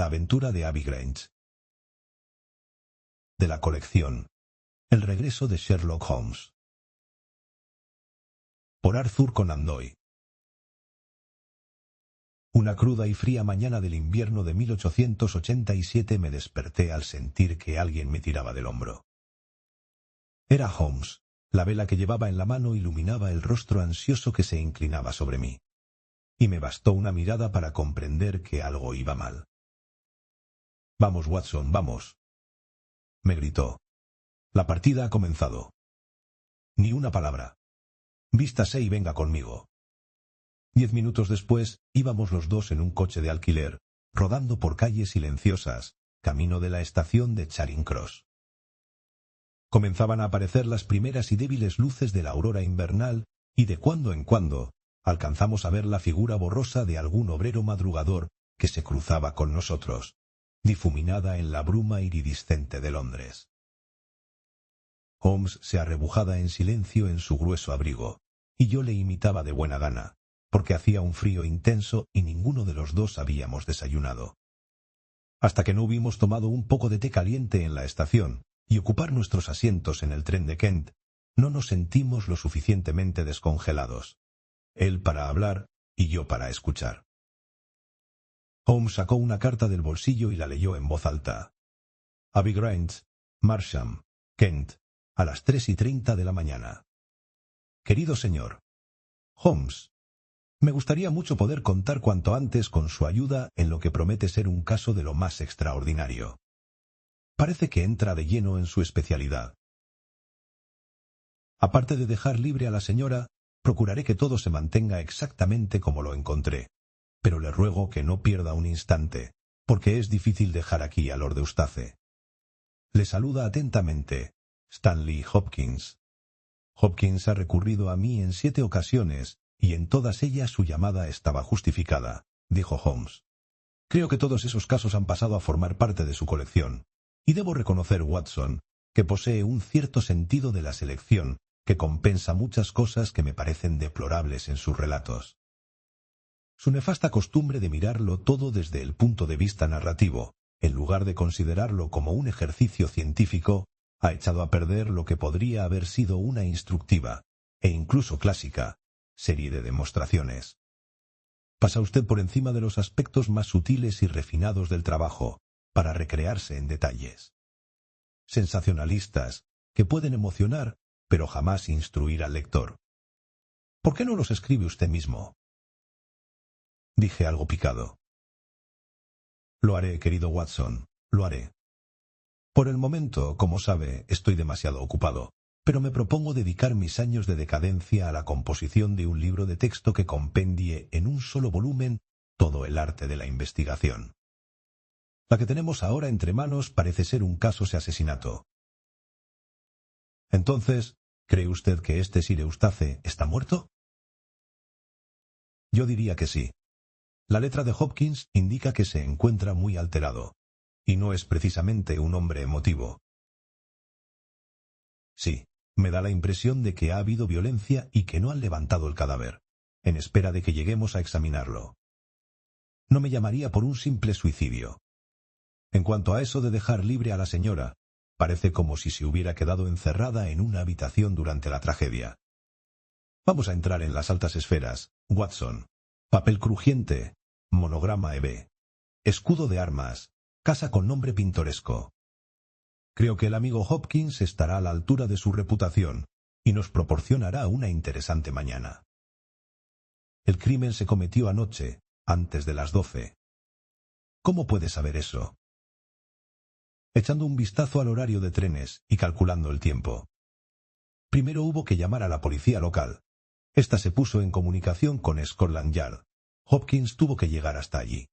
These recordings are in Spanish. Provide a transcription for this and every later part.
La aventura de Abby Grange. De la colección El regreso de Sherlock Holmes. Por Arthur Conan Doyle. Una cruda y fría mañana del invierno de 1887 me desperté al sentir que alguien me tiraba del hombro. Era Holmes. La vela que llevaba en la mano iluminaba el rostro ansioso que se inclinaba sobre mí. Y me bastó una mirada para comprender que algo iba mal. «Vamos, Watson, vamos», me gritó. «La partida ha comenzado». Ni una palabra. «Vístase y venga conmigo». 10 minutos después, íbamos los dos en un coche de alquiler, rodando por calles silenciosas, camino de la estación de Charing Cross. Comenzaban a aparecer las primeras y débiles luces de la aurora invernal, y de cuando en cuando alcanzamos a ver la figura borrosa de algún obrero madrugador que se cruzaba con nosotros, difuminada en la bruma iridiscente de Londres. Holmes se arrebujaba en silencio en su grueso abrigo, y yo le imitaba de buena gana, porque hacía un frío intenso y ninguno de los dos habíamos desayunado. Hasta que no hubimos tomado un poco de té caliente en la estación y ocupar nuestros asientos en el tren de Kent, no nos sentimos lo suficientemente descongelados. Él para hablar y yo para escuchar. Holmes sacó una carta del bolsillo y la leyó en voz alta. Abby Grange, Marsham, Kent, a las 3:30 de la mañana. Querido señor Holmes, me gustaría mucho poder contar cuanto antes con su ayuda en lo que promete ser un caso de lo más extraordinario. Parece que entra de lleno en su especialidad. Aparte de dejar libre a la señora, procuraré que todo se mantenga exactamente como lo encontré, pero le ruego que no pierda un instante, porque es difícil dejar aquí a Lord Eustace. Le saluda atentamente, Stanley Hopkins. Hopkins ha recurrido a mí en 7 ocasiones, y en todas ellas su llamada estaba justificada, dijo Holmes. Creo que todos esos casos han pasado a formar parte de su colección, y debo reconocer, Watson, que posee un cierto sentido de la selección que compensa muchas cosas que me parecen deplorables en sus relatos. Su nefasta costumbre de mirarlo todo desde el punto de vista narrativo, en lugar de considerarlo como un ejercicio científico, ha echado a perder lo que podría haber sido una instructiva, e incluso clásica, serie de demostraciones. Pasa usted por encima de los aspectos más sutiles y refinados del trabajo, para recrearse en detalles sensacionalistas que pueden emocionar, pero jamás instruir al lector. ¿Por qué no los escribe usted mismo? Dije algo picado. Lo haré, querido Watson, lo haré. Por el momento, como sabe, estoy demasiado ocupado, pero me propongo dedicar mis años de decadencia a la composición de un libro de texto que compendie en un solo volumen todo el arte de la investigación. La que tenemos ahora entre manos parece ser un caso de asesinato. Entonces, ¿cree usted que este Sir Eustace está muerto? Yo diría que sí. La letra de Hopkins indica que se encuentra muy alterado, y no es precisamente un hombre emotivo. Sí, me da la impresión de que ha habido violencia y que no han levantado el cadáver, en espera de que lleguemos a examinarlo. No me llamaría por un simple suicidio. En cuanto a eso de dejar libre a la señora, parece como si se hubiera quedado encerrada en una habitación durante la tragedia. Vamos a entrar en las altas esferas, Watson. Papel crujiente, monograma EB, escudo de armas, casa con nombre pintoresco. Creo que el amigo Hopkins estará a la altura de su reputación y nos proporcionará una interesante mañana. El crimen se cometió anoche, antes de las 12. ¿Cómo puede saber eso? Echando un vistazo al horario de trenes y calculando el tiempo. Primero hubo que llamar a la policía local. Esta se puso en comunicación con Scotland Yard. Hopkins tuvo que llegar hasta allí.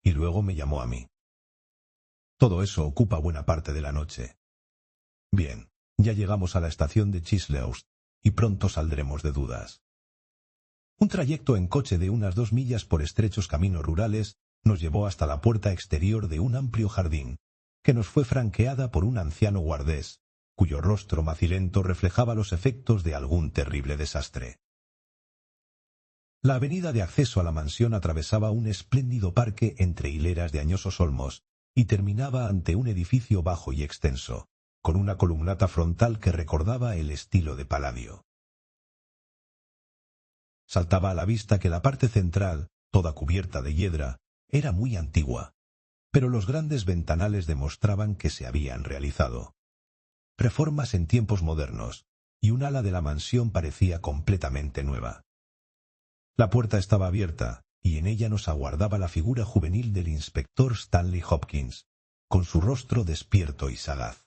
Y luego me llamó a mí. Todo eso ocupa buena parte de la noche. Bien, ya llegamos a la estación de Chislehurst, y pronto saldremos de dudas. Un trayecto en coche de unas 2 millas por estrechos caminos rurales nos llevó hasta la puerta exterior de un amplio jardín, que nos fue franqueada por un anciano guardés, cuyo rostro macilento reflejaba los efectos de algún terrible desastre. La avenida de acceso a la mansión atravesaba un espléndido parque entre hileras de añosos olmos y terminaba ante un edificio bajo y extenso, con una columnata frontal que recordaba el estilo de Palladio. Saltaba a la vista que la parte central, toda cubierta de hiedra, era muy antigua, pero los grandes ventanales demostraban que se habían realizado reformas en tiempos modernos, y un ala de la mansión parecía completamente nueva. La puerta estaba abierta, y en ella nos aguardaba la figura juvenil del inspector Stanley Hopkins, con su rostro despierto y sagaz.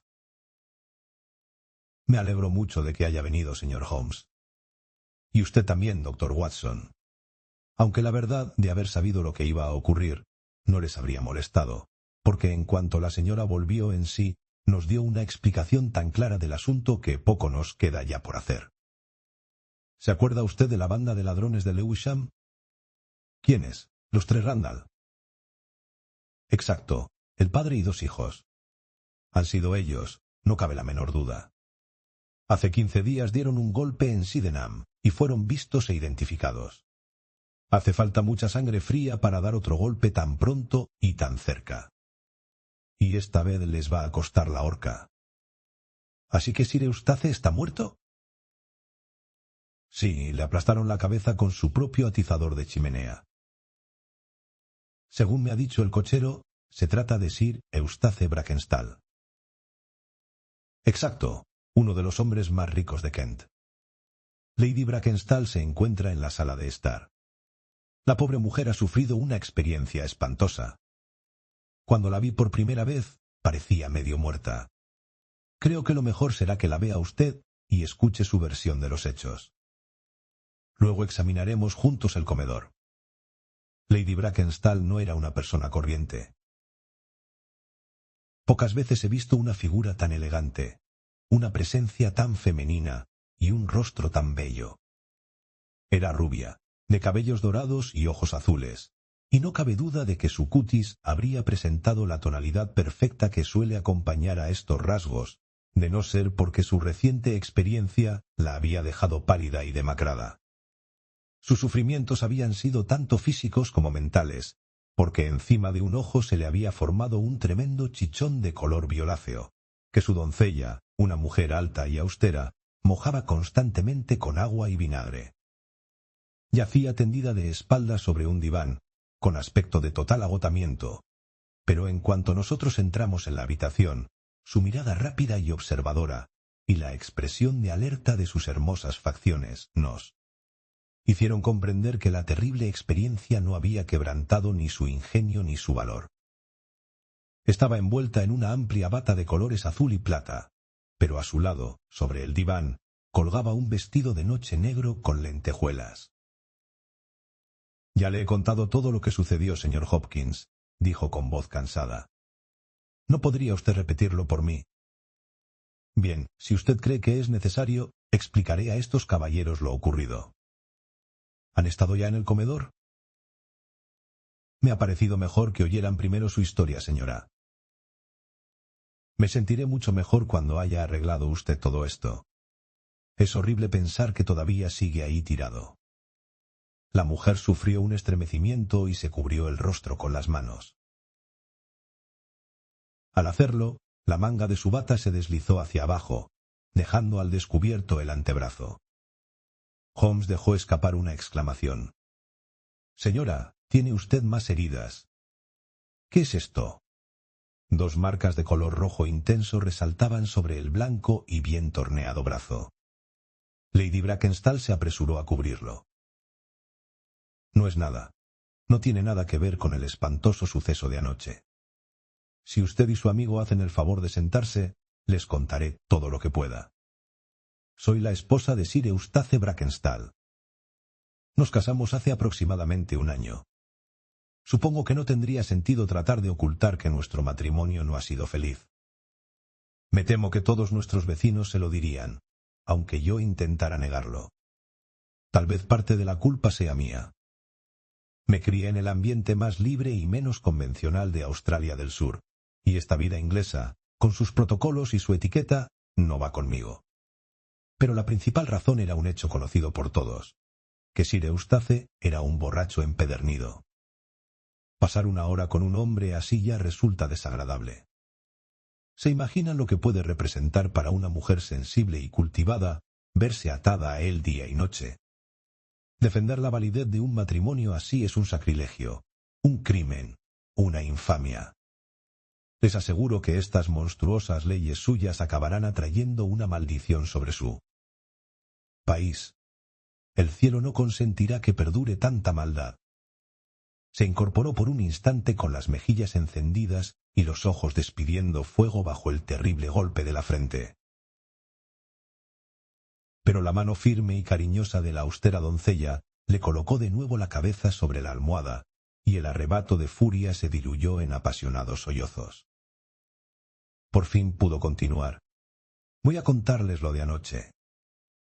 Me alegro mucho de que haya venido, señor Holmes. Y usted también, doctor Watson. Aunque la verdad, de haber sabido lo que iba a ocurrir, no les habría molestado, porque en cuanto la señora volvió en sí, nos dio una explicación tan clara del asunto que poco nos queda ya por hacer. ¿Se acuerda usted de la banda de ladrones de Lewisham? ¿Quiénes? Los tres Randall. Exacto, el padre y dos hijos. Han sido ellos, no cabe la menor duda. Hace 15 días dieron un golpe en Sydenham y fueron vistos e identificados. Hace falta mucha sangre fría para dar otro golpe tan pronto y tan cerca. Y esta vez les va a costar la horca. ¿Así que Sir Eustace está muerto? Sí, le aplastaron la cabeza con su propio atizador de chimenea. Según me ha dicho el cochero, se trata de Sir Eustace Brackenstall. Exacto, uno de los hombres más ricos de Kent. Lady Brackenstall se encuentra en la sala de estar. La pobre mujer ha sufrido una experiencia espantosa. Cuando la vi por primera vez, parecía medio muerta. Creo que lo mejor será que la vea usted y escuche su versión de los hechos. Luego examinaremos juntos el comedor. Lady Brackenstall no era una persona corriente. Pocas veces he visto una figura tan elegante, una presencia tan femenina y un rostro tan bello. Era rubia, de cabellos dorados y ojos azules, y no cabe duda de que su cutis habría presentado la tonalidad perfecta que suele acompañar a estos rasgos, de no ser porque su reciente experiencia la había dejado pálida y demacrada. Sus sufrimientos habían sido tanto físicos como mentales, porque encima de un ojo se le había formado un tremendo chichón de color violáceo, que su doncella, una mujer alta y austera, mojaba constantemente con agua y vinagre. Yacía tendida de espaldas sobre un diván, con aspecto de total agotamiento, pero en cuanto nosotros entramos en la habitación, su mirada rápida y observadora, y la expresión de alerta de sus hermosas facciones, nos hicieron comprender que la terrible experiencia no había quebrantado ni su ingenio ni su valor. Estaba envuelta en una amplia bata de colores azul y plata, pero a su lado, sobre el diván, colgaba un vestido de noche negro con lentejuelas. Ya le he contado todo lo que sucedió, señor Hopkins, dijo con voz cansada. ¿No podría usted repetirlo por mí? Bien, si usted cree que es necesario, explicaré a estos caballeros lo ocurrido. ¿Han estado ya en el comedor? Me ha parecido mejor que oyeran primero su historia, señora. Me sentiré mucho mejor cuando haya arreglado usted todo esto. Es horrible pensar que todavía sigue ahí tirado. La mujer sufrió un estremecimiento y se cubrió el rostro con las manos. Al hacerlo, la manga de su bata se deslizó hacia abajo, dejando al descubierto el antebrazo. Holmes dejó escapar una exclamación. «Señora, tiene usted más heridas». «¿Qué es esto?» Dos marcas de color rojo intenso resaltaban sobre el blanco y bien torneado brazo. Lady Brackenstall se apresuró a cubrirlo. «No es nada. No tiene nada que ver con el espantoso suceso de anoche. Si usted y su amigo hacen el favor de sentarse, les contaré todo lo que pueda. Soy la esposa de Sir Eustace Brackenstall. Nos casamos hace aproximadamente 1 año. Supongo que no tendría sentido tratar de ocultar que nuestro matrimonio no ha sido feliz. Me temo que todos nuestros vecinos se lo dirían, aunque yo intentara negarlo. Tal vez parte de la culpa sea mía. Me crié en el ambiente más libre y menos convencional de Australia del Sur, y esta vida inglesa, con sus protocolos y su etiqueta, no va conmigo. Pero la principal razón era un hecho conocido por todos. que Sir Eustace era un borracho empedernido. Pasar una hora con un hombre así ya resulta desagradable. ¿Se imaginan lo que puede representar para una mujer sensible y cultivada verse atada a él día y noche? Defender la validez de un matrimonio así es un sacrilegio, un crimen, una infamia. Les aseguro que estas monstruosas leyes suyas acabarán atrayendo una maldición sobre su país. El cielo no consentirá que perdure tanta maldad. Se incorporó por un instante con las mejillas encendidas y los ojos despidiendo fuego bajo el terrible golpe de la frente. Pero la mano firme y cariñosa de la austera doncella le colocó de nuevo la cabeza sobre la almohada, y el arrebato de furia se diluyó en apasionados sollozos. Por fin pudo continuar. Voy a contarles lo de anoche.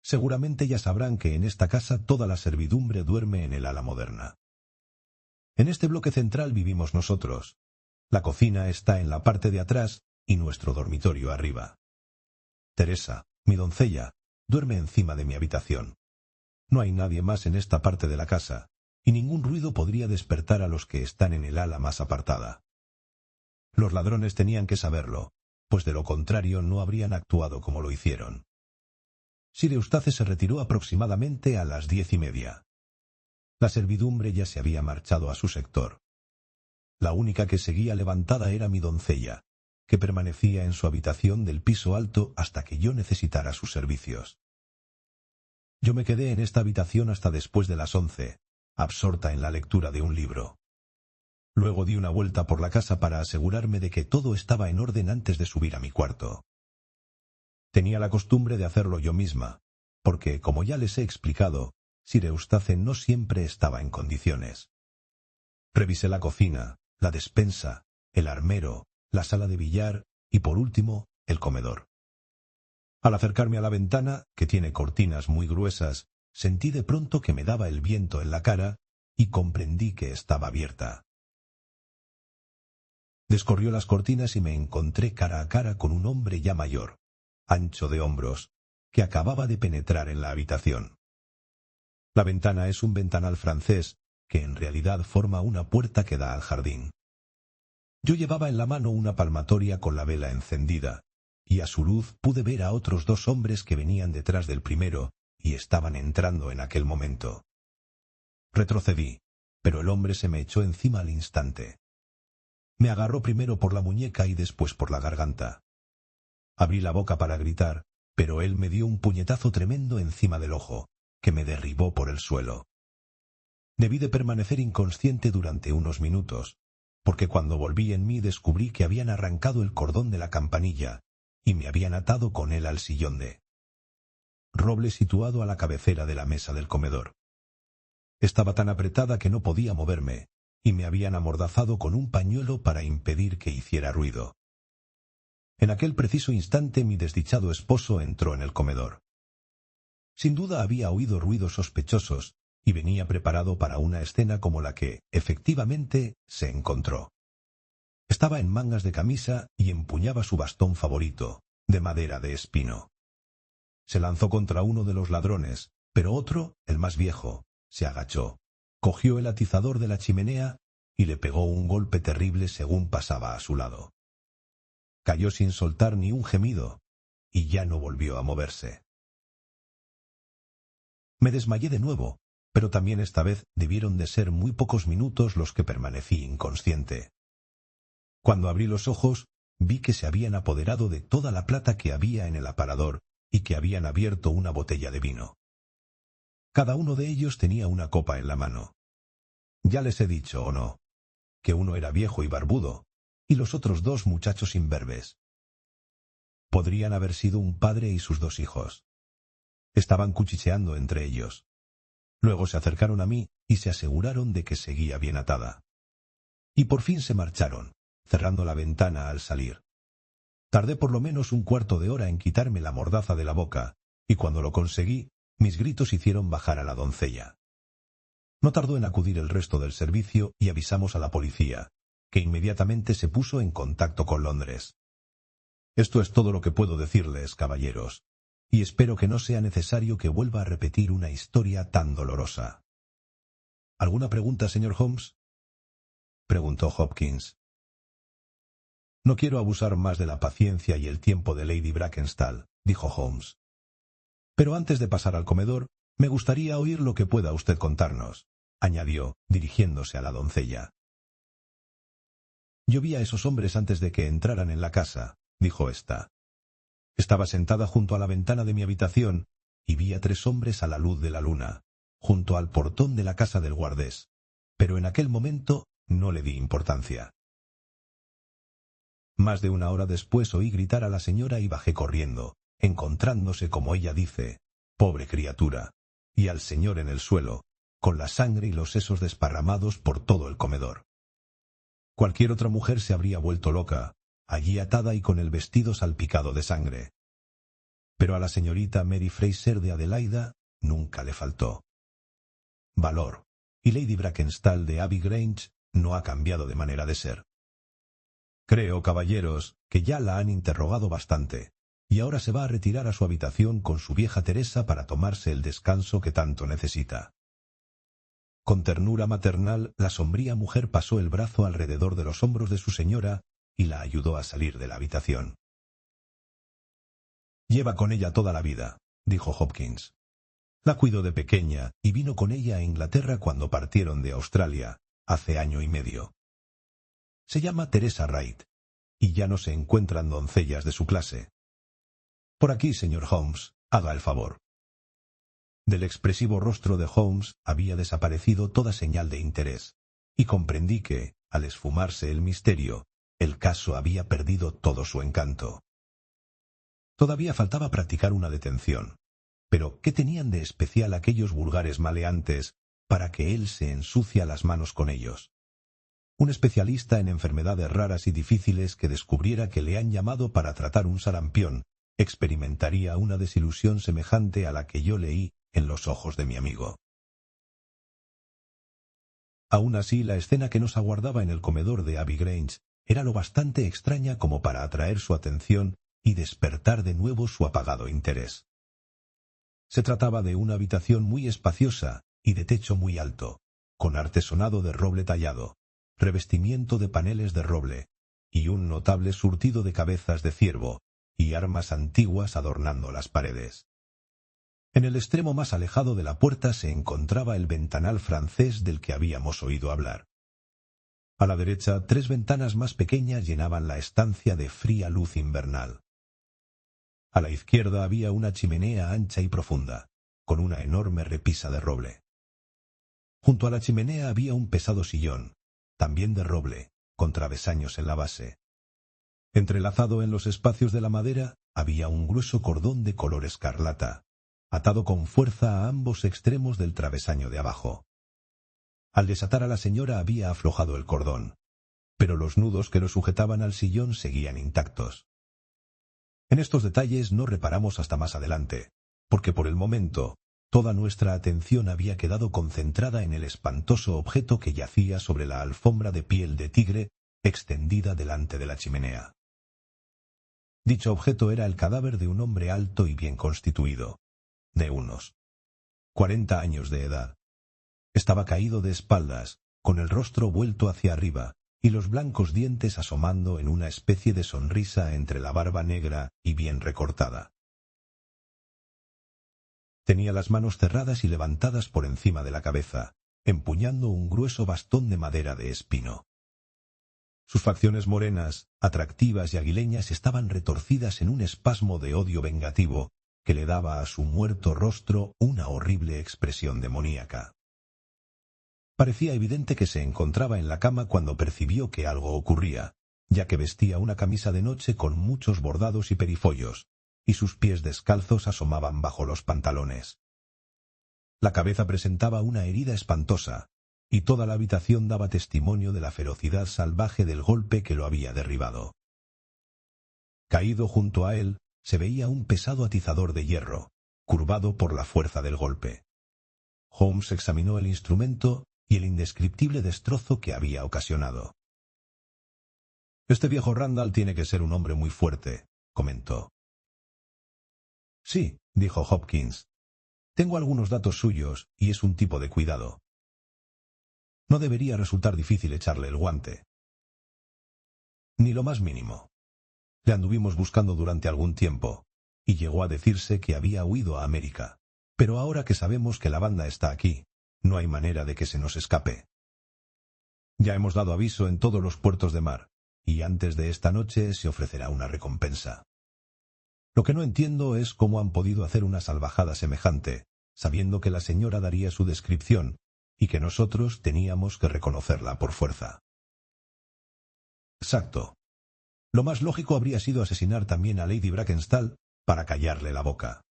Seguramente ya sabrán que en esta casa toda la servidumbre duerme en el ala moderna. En este bloque central vivimos nosotros. La cocina está en la parte de atrás y nuestro dormitorio arriba. Teresa, mi doncella, duerme encima de mi habitación. No hay nadie más en esta parte de la casa, y ningún ruido podría despertar a los que están en el ala más apartada. Los ladrones tenían que saberlo, pues de lo contrario no habrían actuado como lo hicieron. Sir Eustace se retiró aproximadamente a las 10:30. La servidumbre ya se había marchado a su sector. La única que seguía levantada era mi doncella, que permanecía en su habitación del piso alto hasta que yo necesitara sus servicios. Yo me quedé en esta habitación hasta después de las 11, absorta en la lectura de un libro. Luego di una vuelta por la casa para asegurarme de que todo estaba en orden antes de subir a mi cuarto. Tenía la costumbre de hacerlo yo misma, porque, como ya les he explicado, Sir Eustace no siempre estaba en condiciones. Revisé la cocina, la despensa, el armero, la sala de billar y, por último, el comedor. Al acercarme a la ventana, que tiene cortinas muy gruesas, sentí de pronto que me daba el viento en la cara y comprendí que estaba abierta. Descorrió las cortinas y me encontré cara a cara con un hombre ya mayor, ancho de hombros, que acababa de penetrar en la habitación. La ventana es un ventanal francés, que en realidad forma una puerta que da al jardín. Yo llevaba en la mano una palmatoria con la vela encendida, y a su luz pude ver a otros 2 hombres que venían detrás del primero y estaban entrando en aquel momento. Retrocedí, pero el hombre se me echó encima al instante. Me agarró primero por la muñeca y después por la garganta. Abrí la boca para gritar, pero él me dio un puñetazo tremendo encima del ojo, que me derribó por el suelo. Debí de permanecer inconsciente durante unos minutos, porque cuando volví en mí descubrí que habían arrancado el cordón de la campanilla y me habían atado con él al sillón de roble situado a la cabecera de la mesa del comedor. Estaba tan apretada que no podía moverme, y me habían amordazado con un pañuelo para impedir que hiciera ruido. En aquel preciso instante mi desdichado esposo entró en el comedor. Sin duda había oído ruidos sospechosos, y venía preparado para una escena como la que, efectivamente, se encontró. Estaba en mangas de camisa y empuñaba su bastón favorito, de madera de espino. Se lanzó contra uno de los ladrones, pero otro, el más viejo, se agachó, cogió el atizador de la chimenea y le pegó un golpe terrible según pasaba a su lado. Cayó sin soltar ni un gemido, y ya no volvió a moverse. Me desmayé de nuevo, pero también esta vez debieron de ser muy pocos minutos los que permanecí inconsciente. Cuando abrí los ojos, vi que se habían apoderado de toda la plata que había en el aparador y que habían abierto una botella de vino. Cada uno de ellos tenía una copa en la mano. Ya les he dicho, ¿o no?, que uno era viejo y barbudo, y los otros 2 muchachos imberbes. Podrían haber sido un padre y sus 2 hijos. Estaban cuchicheando entre ellos. Luego se acercaron a mí y se aseguraron de que seguía bien atada. Y por fin se marcharon, cerrando la ventana al salir. Tardé por lo menos un cuarto de hora en quitarme la mordaza de la boca, y cuando lo conseguí, mis gritos hicieron bajar a la doncella. No tardó en acudir el resto del servicio y avisamos a la policía, que inmediatamente se puso en contacto con Londres. Esto es todo lo que puedo decirles, caballeros. y espero que no sea necesario que vuelva a repetir una historia tan dolorosa. ¿Alguna pregunta, señor Holmes?, preguntó Hopkins. No quiero abusar más de la paciencia y el tiempo de Lady Brackenstall, dijo Holmes. Pero antes de pasar al comedor, me gustaría oír lo que pueda usted contarnos, añadió, dirigiéndose a la doncella. Yo vi a esos hombres antes de que entraran en la casa, dijo ésta. Estaba sentada junto a la ventana de mi habitación y vi a 3 hombres a la luz de la luna, junto al portón de la casa del guardés, pero en aquel momento no le di importancia. Más de 1 hora después oí gritar a la señora y bajé corriendo, encontrándose, como ella dice, pobre criatura, y al señor en el suelo, con la sangre y los sesos desparramados por todo el comedor. Cualquier otra mujer se habría vuelto loca, allí atada y con el vestido salpicado de sangre. Pero a la señorita Mary Fraser de Adelaida nunca le faltó valor, y Lady Brackenstall de Abbey Grange no ha cambiado de manera de ser. Creo, caballeros, que ya la han interrogado bastante, y ahora se va a retirar a su habitación con su vieja Teresa para tomarse el descanso que tanto necesita. Con ternura maternal, la sombría mujer pasó el brazo alrededor de los hombros de su señora y la ayudó a salir de la habitación. Lleva con ella toda la vida, dijo Hopkins. La cuidó de pequeña y vino con ella a Inglaterra cuando partieron de Australia, hace 1 año y medio. Se llama Teresa Wright, y ya no se encuentran doncellas de su clase. Por aquí, señor Holmes, haga el favor. Del expresivo rostro de Holmes había desaparecido toda señal de interés, y comprendí que, al esfumarse el misterio, el caso había perdido todo su encanto. Todavía faltaba practicar una detención, pero ¿qué tenían de especial aquellos vulgares maleantes para que él se ensucia las manos con ellos? Un especialista en enfermedades raras y difíciles que descubriera que le han llamado para tratar un sarampión experimentaría una desilusión semejante a la que yo leí en los ojos de mi amigo. Aún así, la escena que nos aguardaba en el comedor de Abbey Grange era lo bastante extraña como para atraer su atención y despertar de nuevo su apagado interés. Se trataba de una habitación muy espaciosa y de techo muy alto, con artesonado de roble tallado, revestimiento de paneles de roble, y un notable surtido de cabezas de ciervo y armas antiguas adornando las paredes. En el extremo más alejado de la puerta se encontraba el ventanal francés del que habíamos oído hablar. A la derecha, 3 ventanas más pequeñas llenaban la estancia de fría luz invernal. A la izquierda había una chimenea ancha y profunda, con una enorme repisa de roble. Junto a la chimenea había un pesado sillón, también de roble, con travesaños en la base. Entrelazado en los espacios de la madera había un grueso cordón de color escarlata, atado con fuerza a ambos extremos del travesaño de abajo. Al desatar a la señora había aflojado el cordón, pero los nudos que lo sujetaban al sillón seguían intactos. En estos detalles no reparamos hasta más adelante, porque por el momento toda nuestra atención había quedado concentrada en el espantoso objeto que yacía sobre la alfombra de piel de tigre extendida delante de la chimenea. Dicho objeto era el cadáver de un hombre alto y bien constituido, de unos 40 años de edad. Estaba caído de espaldas, con el rostro vuelto hacia arriba y los blancos dientes asomando en una especie de sonrisa entre la barba negra y bien recortada. Tenía las manos cerradas y levantadas por encima de la cabeza, empuñando un grueso bastón de madera de espino. Sus facciones morenas, atractivas y aguileñas estaban retorcidas en un espasmo de odio vengativo que le daba a su muerto rostro una horrible expresión demoníaca. Parecía evidente que se encontraba en la cama cuando percibió que algo ocurría, ya que vestía una camisa de noche con muchos bordados y perifollos, y sus pies descalzos asomaban bajo los pantalones. La cabeza presentaba una herida espantosa, y toda la habitación daba testimonio de la ferocidad salvaje del golpe que lo había derribado. Caído junto a él, se veía un pesado atizador de hierro, curvado por la fuerza del golpe. Holmes examinó el instrumento y el indescriptible destrozo que había ocasionado. «Este viejo Randall tiene que ser un hombre muy fuerte», comentó. Sí, dijo Hopkins. Tengo algunos datos suyos y es un tipo de cuidado. No debería resultar difícil echarle el guante. Ni lo más mínimo. Le anduvimos buscando durante algún tiempo, y llegó a decirse que había huido a América. Pero ahora que sabemos que la banda está aquí, no hay manera de que se nos escape. Ya hemos dado aviso en todos los puertos de mar, y antes de esta noche se ofrecerá una recompensa. Lo que no entiendo es cómo han podido hacer una salvajada semejante, sabiendo que la señora daría su descripción, y que nosotros teníamos que reconocerla por fuerza. Exacto. Lo más lógico habría sido asesinar también a Lady Brackenstall para callarle la boca.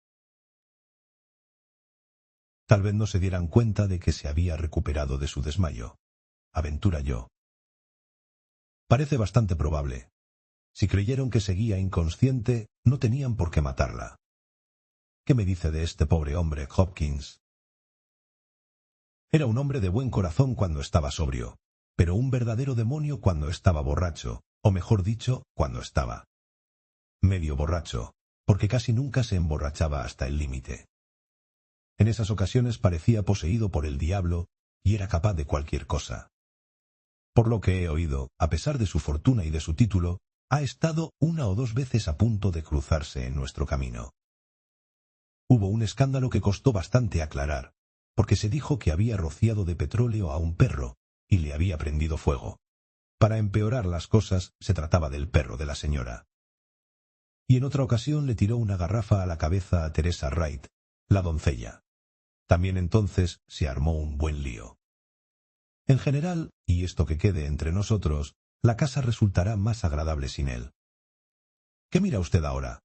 Tal vez no se dieran cuenta de que se había recuperado de su desmayo. Aventura yo. Parece bastante probable. Si creyeron que seguía inconsciente, no tenían por qué matarla. ¿Qué me dice de este pobre hombre, Hopkins? Era un hombre de buen corazón cuando estaba sobrio, pero un verdadero demonio cuando estaba borracho, o mejor dicho, cuando estaba medio borracho, porque casi nunca se emborrachaba hasta el límite. En esas ocasiones parecía poseído por el diablo y era capaz de cualquier cosa. Por lo que he oído, a pesar de su fortuna y de su título, ha estado 1 o 2 veces a punto de cruzarse en nuestro camino. Hubo un escándalo que costó bastante aclarar, porque se dijo que había rociado de petróleo a un perro y le había prendido fuego. Para empeorar las cosas, se trataba del perro de la señora. Y en otra ocasión le tiró una garrafa a la cabeza a Teresa Wright, la doncella. También entonces se armó un buen lío. En general, y esto que quede entre nosotros, la casa resultará más agradable sin él. ¿Qué mira usted ahora?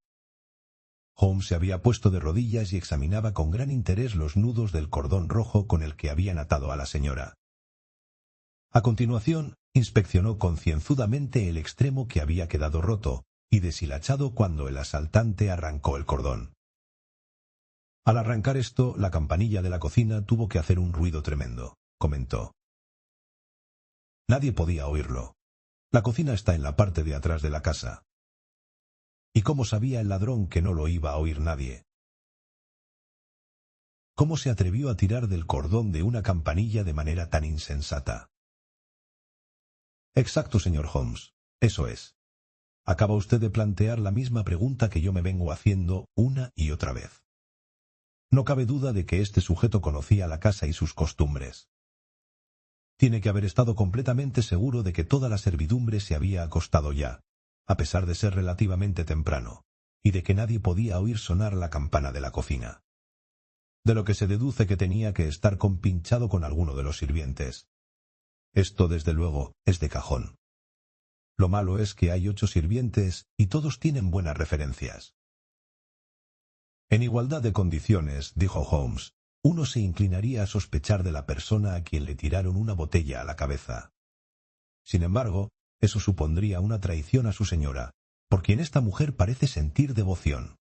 Holmes se había puesto de rodillas y examinaba con gran interés los nudos del cordón rojo con el que habían atado a la señora. A continuación, inspeccionó concienzudamente el extremo que había quedado roto y deshilachado cuando el asaltante arrancó el cordón. Al arrancar esto, la campanilla de la cocina tuvo que hacer un ruido tremendo, comentó. Nadie podía oírlo. La cocina está en la parte de atrás de la casa. ¿Y cómo sabía el ladrón que no lo iba a oír nadie? ¿Cómo se atrevió a tirar del cordón de una campanilla de manera tan insensata? Exacto, señor Holmes. Eso es. Acaba usted de plantear la misma pregunta que yo me vengo haciendo una y otra vez. No cabe duda de que este sujeto conocía la casa y sus costumbres. Tiene que haber estado completamente seguro de que toda la servidumbre se había acostado ya, a pesar de ser relativamente temprano, y de que nadie podía oír sonar la campana de la cocina. De lo que se deduce que tenía que estar compinchado con alguno de los sirvientes. Esto, desde luego, es de cajón. Lo malo es que hay 8 sirvientes y todos tienen buenas referencias. En igualdad de condiciones, dijo Holmes, uno se inclinaría a sospechar de la persona a quien le tiraron una botella a la cabeza. Sin embargo, eso supondría una traición a su señora, por quien esta mujer parece sentir devoción.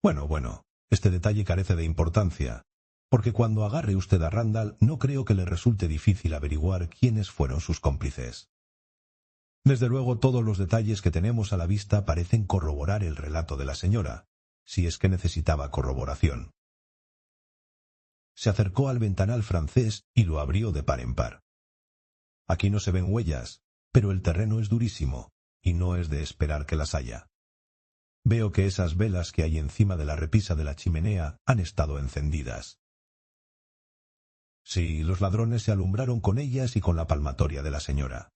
Bueno, este detalle carece de importancia, porque cuando agarre usted a Randall no creo que le resulte difícil averiguar quiénes fueron sus cómplices. Desde luego todos los detalles que tenemos a la vista parecen corroborar el relato de la señora, si es que necesitaba corroboración. Se acercó al ventanal francés y lo abrió de par en par. Aquí no se ven huellas, pero el terreno es durísimo, y no es de esperar que las haya. Veo que esas velas que hay encima de la repisa de la chimenea han estado encendidas. Sí, los ladrones se alumbraron con ellas y con la palmatoria de la señora.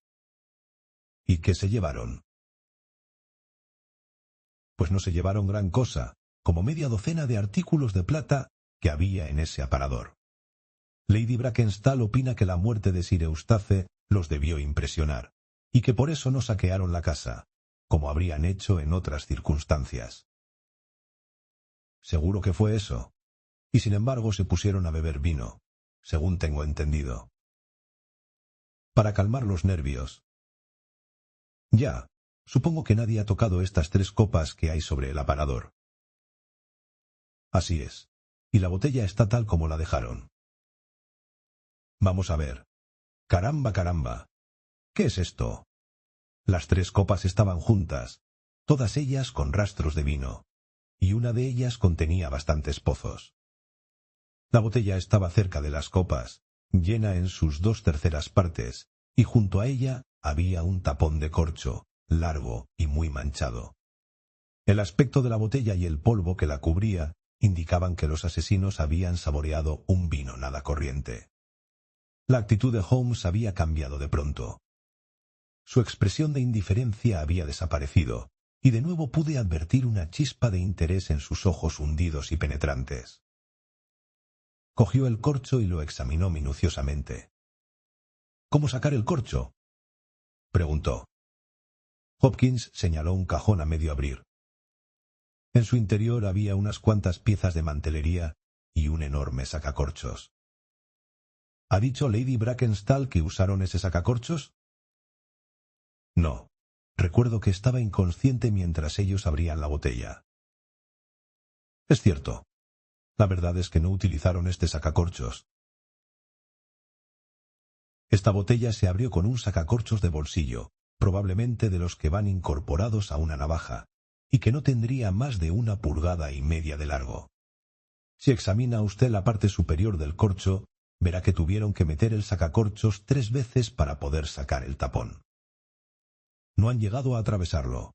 ¿Y qué se llevaron? Pues no se llevaron gran cosa, como media docena de artículos de plata que había en ese aparador. Lady Brackenstall opina que la muerte de Sir Eustace los debió impresionar, y que por eso no saquearon la casa, como habrían hecho en otras circunstancias. Seguro que fue eso, y sin embargo se pusieron a beber vino, según tengo entendido. Para calmar los nervios. Ya, supongo que nadie ha tocado estas 3 copas que hay sobre el aparador. Así es, y la botella está tal como la dejaron. Vamos a ver. Caramba. ¿Qué es esto? Las 3 copas estaban juntas, todas ellas con rastros de vino, y una de ellas contenía bastantes pozos. La botella estaba cerca de las copas, llena en sus 2/3 partes, y junto a ella había un tapón de corcho, largo y muy manchado. El aspecto de la botella y el polvo que la cubría indicaban que los asesinos habían saboreado un vino nada corriente. La actitud de Holmes había cambiado de pronto. Su expresión de indiferencia había desaparecido, y de nuevo pude advertir una chispa de interés en sus ojos hundidos y penetrantes. Cogió el corcho y lo examinó minuciosamente. —¿Cómo sacar el corcho? —preguntó. Hopkins señaló un cajón a medio abrir. En su interior había unas cuantas piezas de mantelería y un enorme sacacorchos. —¿Ha dicho Lady Brackenstall que usaron ese sacacorchos? —No. Recuerdo que estaba inconsciente mientras ellos abrían la botella. —Es cierto. La verdad es que no utilizaron este sacacorchos. Esta botella se abrió con un sacacorchos de bolsillo, probablemente de los que van incorporados a una navaja, y que no tendría más de 1,5 pulgadas de largo. Si examina usted la parte superior del corcho, verá que tuvieron que meter el sacacorchos 3 veces para poder sacar el tapón. No han llegado a atravesarlo.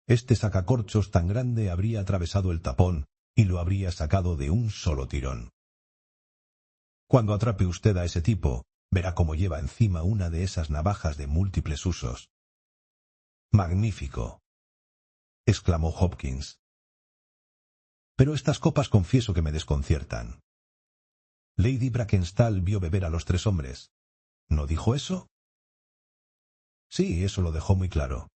Este sacacorchos tan grande habría atravesado el tapón y lo habría sacado de un solo tirón. Cuando atrape usted a ese tipo, verá cómo lleva encima una de esas navajas de múltiples usos. —¡Magnífico! —exclamó Hopkins. Pero estas copas confieso que me desconciertan. Lady Brackenstall vio beber a los 3 hombres. ¿No dijo eso? Sí, eso lo dejó muy claro.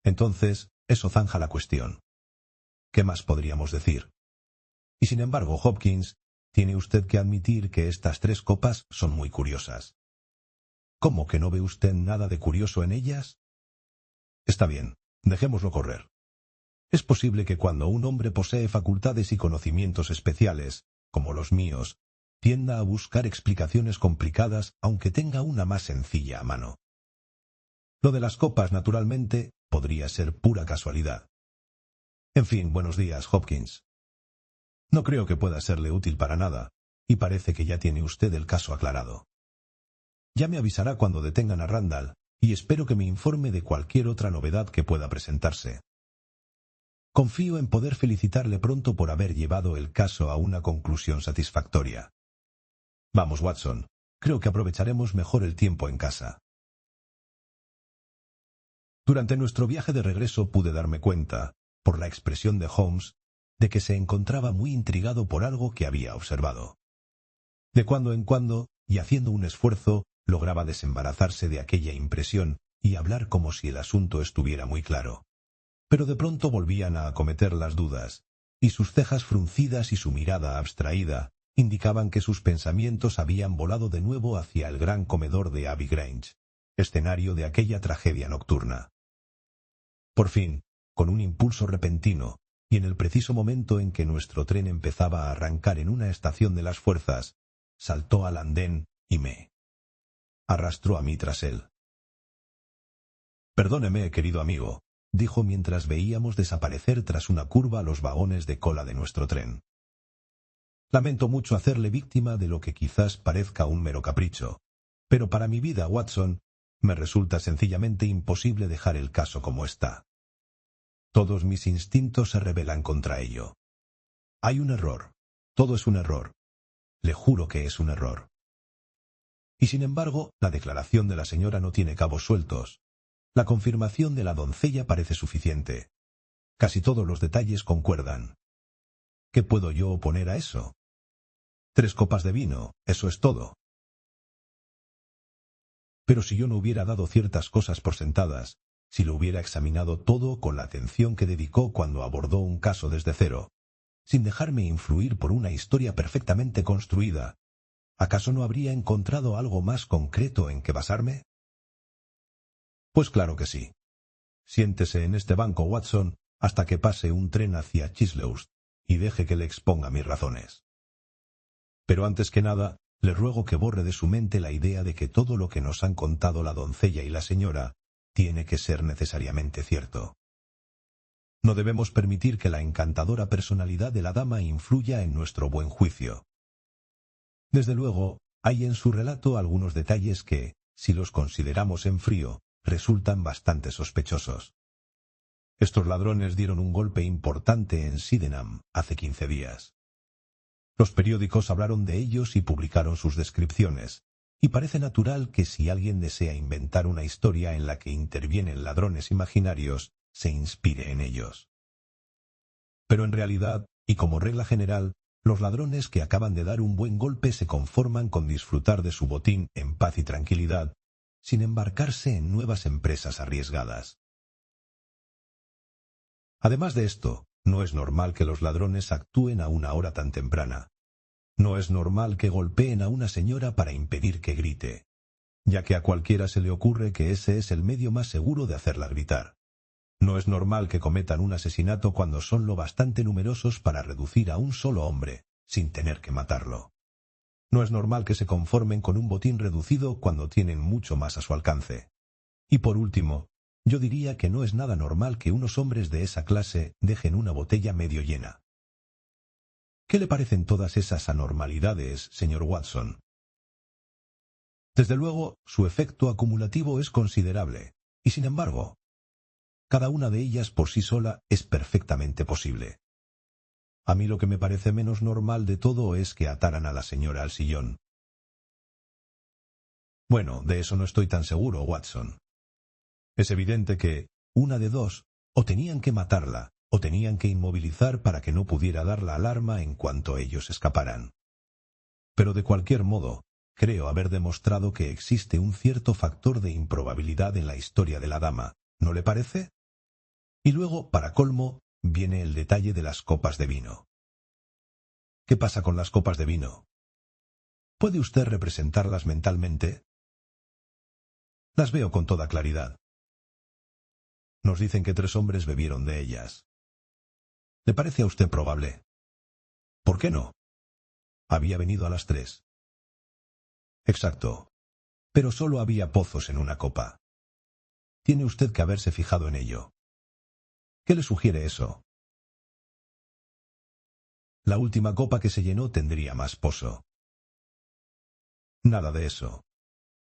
Entonces, eso zanja la cuestión. ¿Qué más podríamos decir? Y sin embargo, Hopkins, tiene usted que admitir que estas 3 copas son muy curiosas. ¿Cómo que no ve usted nada de curioso en ellas? Está bien, dejémoslo correr. Es posible que cuando un hombre posee facultades y conocimientos especiales, como los míos, tienda a buscar explicaciones complicadas aunque tenga una más sencilla a mano. Lo de las copas, naturalmente, podría ser pura casualidad. En fin, buenos días, Hopkins. No creo que pueda serle útil para nada, y parece que ya tiene usted el caso aclarado. Ya me avisará cuando detengan a Randall, y espero que me informe de cualquier otra novedad que pueda presentarse. Confío en poder felicitarle pronto por haber llevado el caso a una conclusión satisfactoria. Vamos, Watson, creo que aprovecharemos mejor el tiempo en casa. Durante nuestro viaje de regreso pude darme cuenta, por la expresión de Holmes, de que se encontraba muy intrigado por algo que había observado. De cuando en cuando, y haciendo un esfuerzo, lograba desembarazarse de aquella impresión y hablar como si el asunto estuviera muy claro. Pero de pronto volvían a acometer las dudas, y sus cejas fruncidas y su mirada abstraída indicaban que sus pensamientos habían volado de nuevo hacia el gran comedor de Abbey Grange, escenario de aquella tragedia nocturna. Por fin, con un impulso repentino, y en el preciso momento en que nuestro tren empezaba a arrancar en una estación de las fuerzas, saltó al andén y me arrastró a mí tras él. «Perdóneme, querido amigo», dijo mientras veíamos desaparecer tras una curva los vagones de cola de nuestro tren. «Lamento mucho hacerle víctima de lo que quizás parezca un mero capricho, pero para mi vida, Watson, me resulta sencillamente imposible dejar el caso como está. Todos mis instintos se rebelan contra ello. Hay un error. Todo es un error. Le juro que es un error. Y sin embargo, la declaración de la señora no tiene cabos sueltos. La confirmación de la doncella parece suficiente. Casi todos los detalles concuerdan. ¿Qué puedo yo oponer a eso? 3 copas de vino, eso es todo. Pero si yo no hubiera dado ciertas cosas por sentadas, si lo hubiera examinado todo con la atención que dedicó cuando abordó un caso desde cero, sin dejarme influir por una historia perfectamente construida, ¿acaso no habría encontrado algo más concreto en que basarme? Pues claro que sí. Siéntese en este banco, Watson, hasta que pase un tren hacia Chislehurst y deje que le exponga mis razones. Pero antes que nada, le ruego que borre de su mente la idea de que todo lo que nos han contado la doncella y la señora tiene que ser necesariamente cierto. No debemos permitir que la encantadora personalidad de la dama influya en nuestro buen juicio. Desde luego, hay en su relato algunos detalles que, si los consideramos en frío, resultan bastante sospechosos. Estos ladrones dieron un golpe importante en Sydenham hace 15 días. Los periódicos hablaron de ellos y publicaron sus descripciones, y parece natural que si alguien desea inventar una historia en la que intervienen ladrones imaginarios, se inspire en ellos. Pero en realidad, y como regla general, los ladrones que acaban de dar un buen golpe se conforman con disfrutar de su botín en paz y tranquilidad, sin embarcarse en nuevas empresas arriesgadas. Además de esto, no es normal que los ladrones actúen a una hora tan temprana. No es normal que golpeen a una señora para impedir que grite, ya que a cualquiera se le ocurre que ese es el medio más seguro de hacerla gritar. No es normal que cometan un asesinato cuando son lo bastante numerosos para reducir a un solo hombre, sin tener que matarlo. No es normal que se conformen con un botín reducido cuando tienen mucho más a su alcance. Y por último, yo diría que no es nada normal que unos hombres de esa clase dejen una botella medio llena. ¿Qué le parecen todas esas anormalidades, señor Watson? Desde luego, su efecto acumulativo es considerable, y sin embargo, cada una de ellas por sí sola es perfectamente posible. A mí lo que me parece menos normal de todo es que ataran a la señora al sillón. Bueno, de eso no estoy tan seguro, Watson. Es evidente que, una de dos, o tenían que matarla, o tenían que inmovilizar para que no pudiera dar la alarma en cuanto ellos escaparan. Pero de cualquier modo, creo haber demostrado que existe un cierto factor de improbabilidad en la historia de la dama, ¿no le parece? Y luego, para colmo, viene el detalle de las copas de vino. ¿Qué pasa con las copas de vino? ¿Puede usted representarlas mentalmente? Las veo con toda claridad. Nos dicen que 3 hombres bebieron de ellas. ¿Le parece a usted probable? ¿Por qué no? Había venido a las 3. Exacto. Pero solo había pozos en una copa. Tiene usted que haberse fijado en ello. ¿Qué le sugiere eso? La última copa que se llenó tendría más pozo. Nada de eso.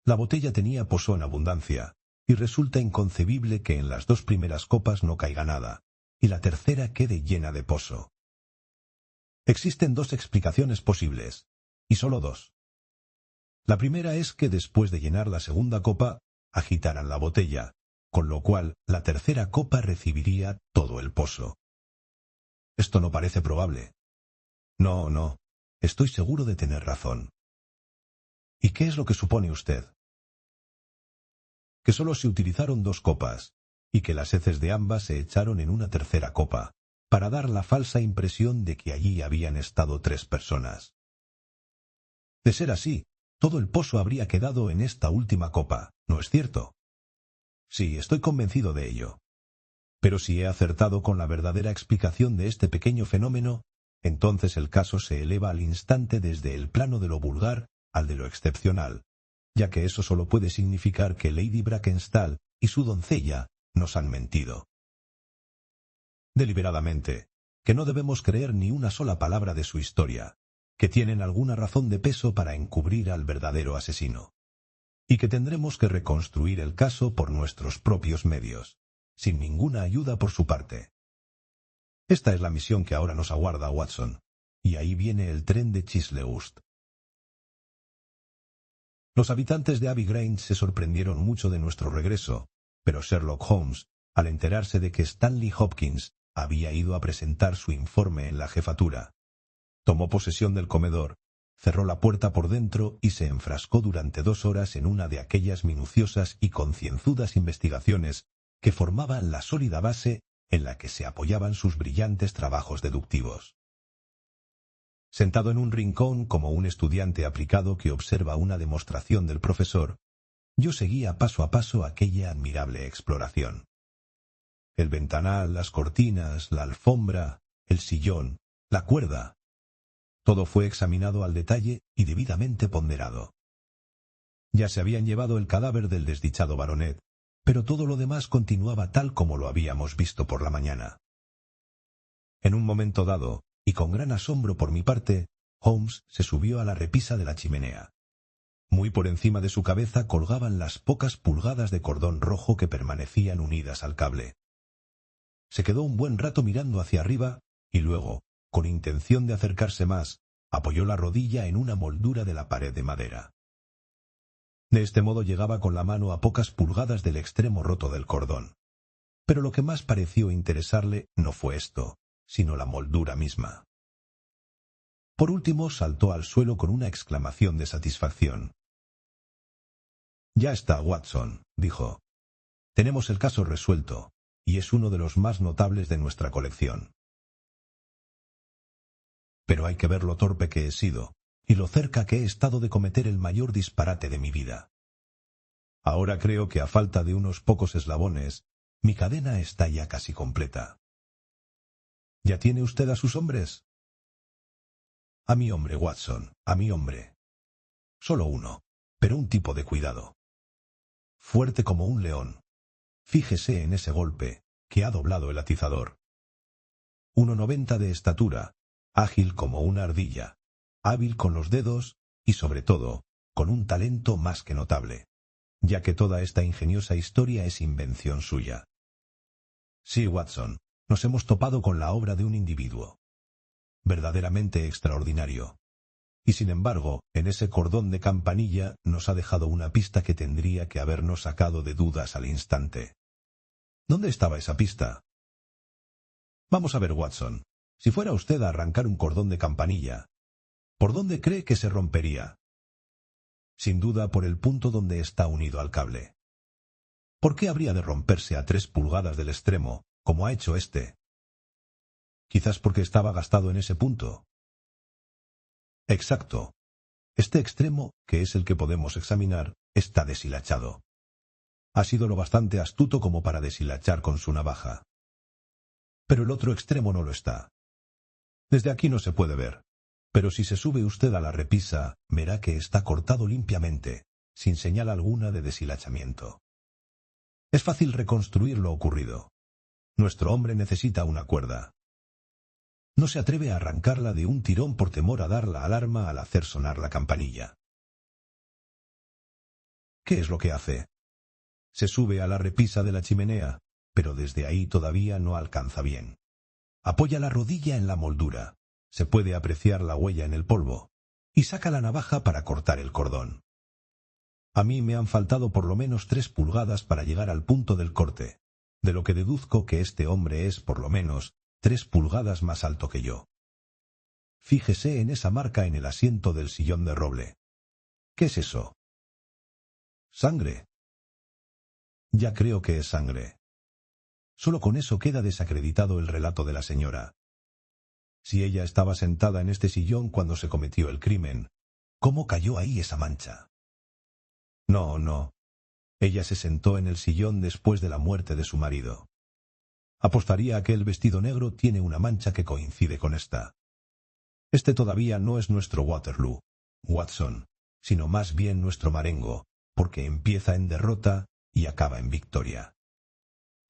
La botella tenía pozo en abundancia, y resulta inconcebible que en las 2 primeras copas no caiga nada, y la tercera quede llena de pozo. Existen 2 explicaciones posibles, y solo 2. La primera es que después de llenar la segunda copa, agitaran la botella, con lo cual la tercera copa recibiría todo el pozo. Esto no parece probable. No, estoy seguro de tener razón. ¿Y qué es lo que supone usted? Que solo se utilizaron 2 copas, y que las heces de ambas se echaron en una tercera copa, para dar la falsa impresión de que allí habían estado 3 personas. De ser así, todo el pozo habría quedado en esta última copa, ¿no es cierto? Sí, estoy convencido de ello. Pero si he acertado con la verdadera explicación de este pequeño fenómeno, entonces el caso se eleva al instante desde el plano de lo vulgar al de lo excepcional, ya que eso solo puede significar que Lady Brackenstall y su doncella nos han mentido. Deliberadamente, que no debemos creer ni una sola palabra de su historia, que tienen alguna razón de peso para encubrir al verdadero asesino, y que tendremos que reconstruir el caso por nuestros propios medios, sin ninguna ayuda por su parte. Esta es la misión que ahora nos aguarda, Watson, y ahí viene el tren de Chislehurst. Los habitantes de Abbey Grange se sorprendieron mucho de nuestro regreso, pero Sherlock Holmes, al enterarse de que Stanley Hopkins había ido a presentar su informe en la jefatura, tomó posesión del comedor, cerró la puerta por dentro y se enfrascó durante 2 horas en una de aquellas minuciosas y concienzudas investigaciones que formaban la sólida base en la que se apoyaban sus brillantes trabajos deductivos. Sentado en un rincón como un estudiante aplicado que observa una demostración del profesor, yo seguía paso a paso aquella admirable exploración. El ventanal, las cortinas, la alfombra, el sillón, la cuerda. Todo fue examinado al detalle y debidamente ponderado. Ya se habían llevado el cadáver del desdichado baronet, pero todo lo demás continuaba tal como lo habíamos visto por la mañana. En un momento dado, y con gran asombro por mi parte, Holmes se subió a la repisa de la chimenea. Muy por encima de su cabeza colgaban las pocas pulgadas de cordón rojo que permanecían unidas al cable. Se quedó un buen rato mirando hacia arriba y luego, con intención de acercarse más, apoyó la rodilla en una moldura de la pared de madera. De este modo llegaba con la mano a pocas pulgadas del extremo roto del cordón. Pero lo que más pareció interesarle no fue esto, sino la moldura misma. Por último saltó al suelo con una exclamación de satisfacción. «Ya está, Watson», dijo. «Tenemos el caso resuelto, y es uno de los más notables de nuestra colección. Pero hay que ver lo torpe que he sido, y lo cerca que he estado de cometer el mayor disparate de mi vida. Ahora creo que a falta de unos pocos eslabones, mi cadena está ya casi completa». «¿Ya tiene usted a sus hombres?» «A mi hombre, Watson, a mi hombre. Solo uno, pero un tipo de cuidado. Fuerte como un león. Fíjese en ese golpe, que ha doblado el atizador. 1,90 de estatura, ágil como una ardilla, hábil con los dedos y, sobre todo, con un talento más que notable, ya que toda esta ingeniosa historia es invención suya. Sí, Watson, nos hemos topado con la obra de un individuo verdaderamente extraordinario. Y sin embargo, en ese cordón de campanilla nos ha dejado una pista que tendría que habernos sacado de dudas al instante. ¿Dónde estaba esa pista? Vamos a ver, Watson, si fuera usted a arrancar un cordón de campanilla, ¿por dónde cree que se rompería? Sin duda por el punto donde está unido al cable. ¿Por qué habría de romperse a 3 pulgadas del extremo, como ha hecho este? Quizás porque estaba gastado en ese punto. Exacto. Este extremo, que es el que podemos examinar, está deshilachado. Ha sido lo bastante astuto como para deshilachar con su navaja. Pero el otro extremo no lo está. Desde aquí no se puede ver, pero si se sube usted a la repisa, verá que está cortado limpiamente, sin señal alguna de deshilachamiento. Es fácil reconstruir lo ocurrido. Nuestro hombre necesita una cuerda. No se atreve a arrancarla de un tirón por temor a dar la alarma al hacer sonar la campanilla. ¿Qué es lo que hace? Se sube a la repisa de la chimenea, pero desde ahí todavía no alcanza bien. Apoya la rodilla en la moldura, se puede apreciar la huella en el polvo, y saca la navaja para cortar el cordón. A mí me han faltado por lo menos 3 pulgadas para llegar al punto del corte, de lo que deduzco que este hombre es, por lo menos, 3 pulgadas más alto que yo. Fíjese en esa marca en el asiento del sillón de roble. ¿Qué es eso? ¿Sangre? Ya creo que es sangre. Solo con eso queda desacreditado el relato de la señora. Si ella estaba sentada en este sillón cuando se cometió el crimen, ¿cómo cayó ahí esa mancha? No, no. Ella se sentó en el sillón después de la muerte de su marido. Apostaría a que el vestido negro tiene una mancha que coincide con esta. Este todavía no es nuestro Waterloo, Watson, sino más bien nuestro Marengo, porque empieza en derrota y acaba en victoria.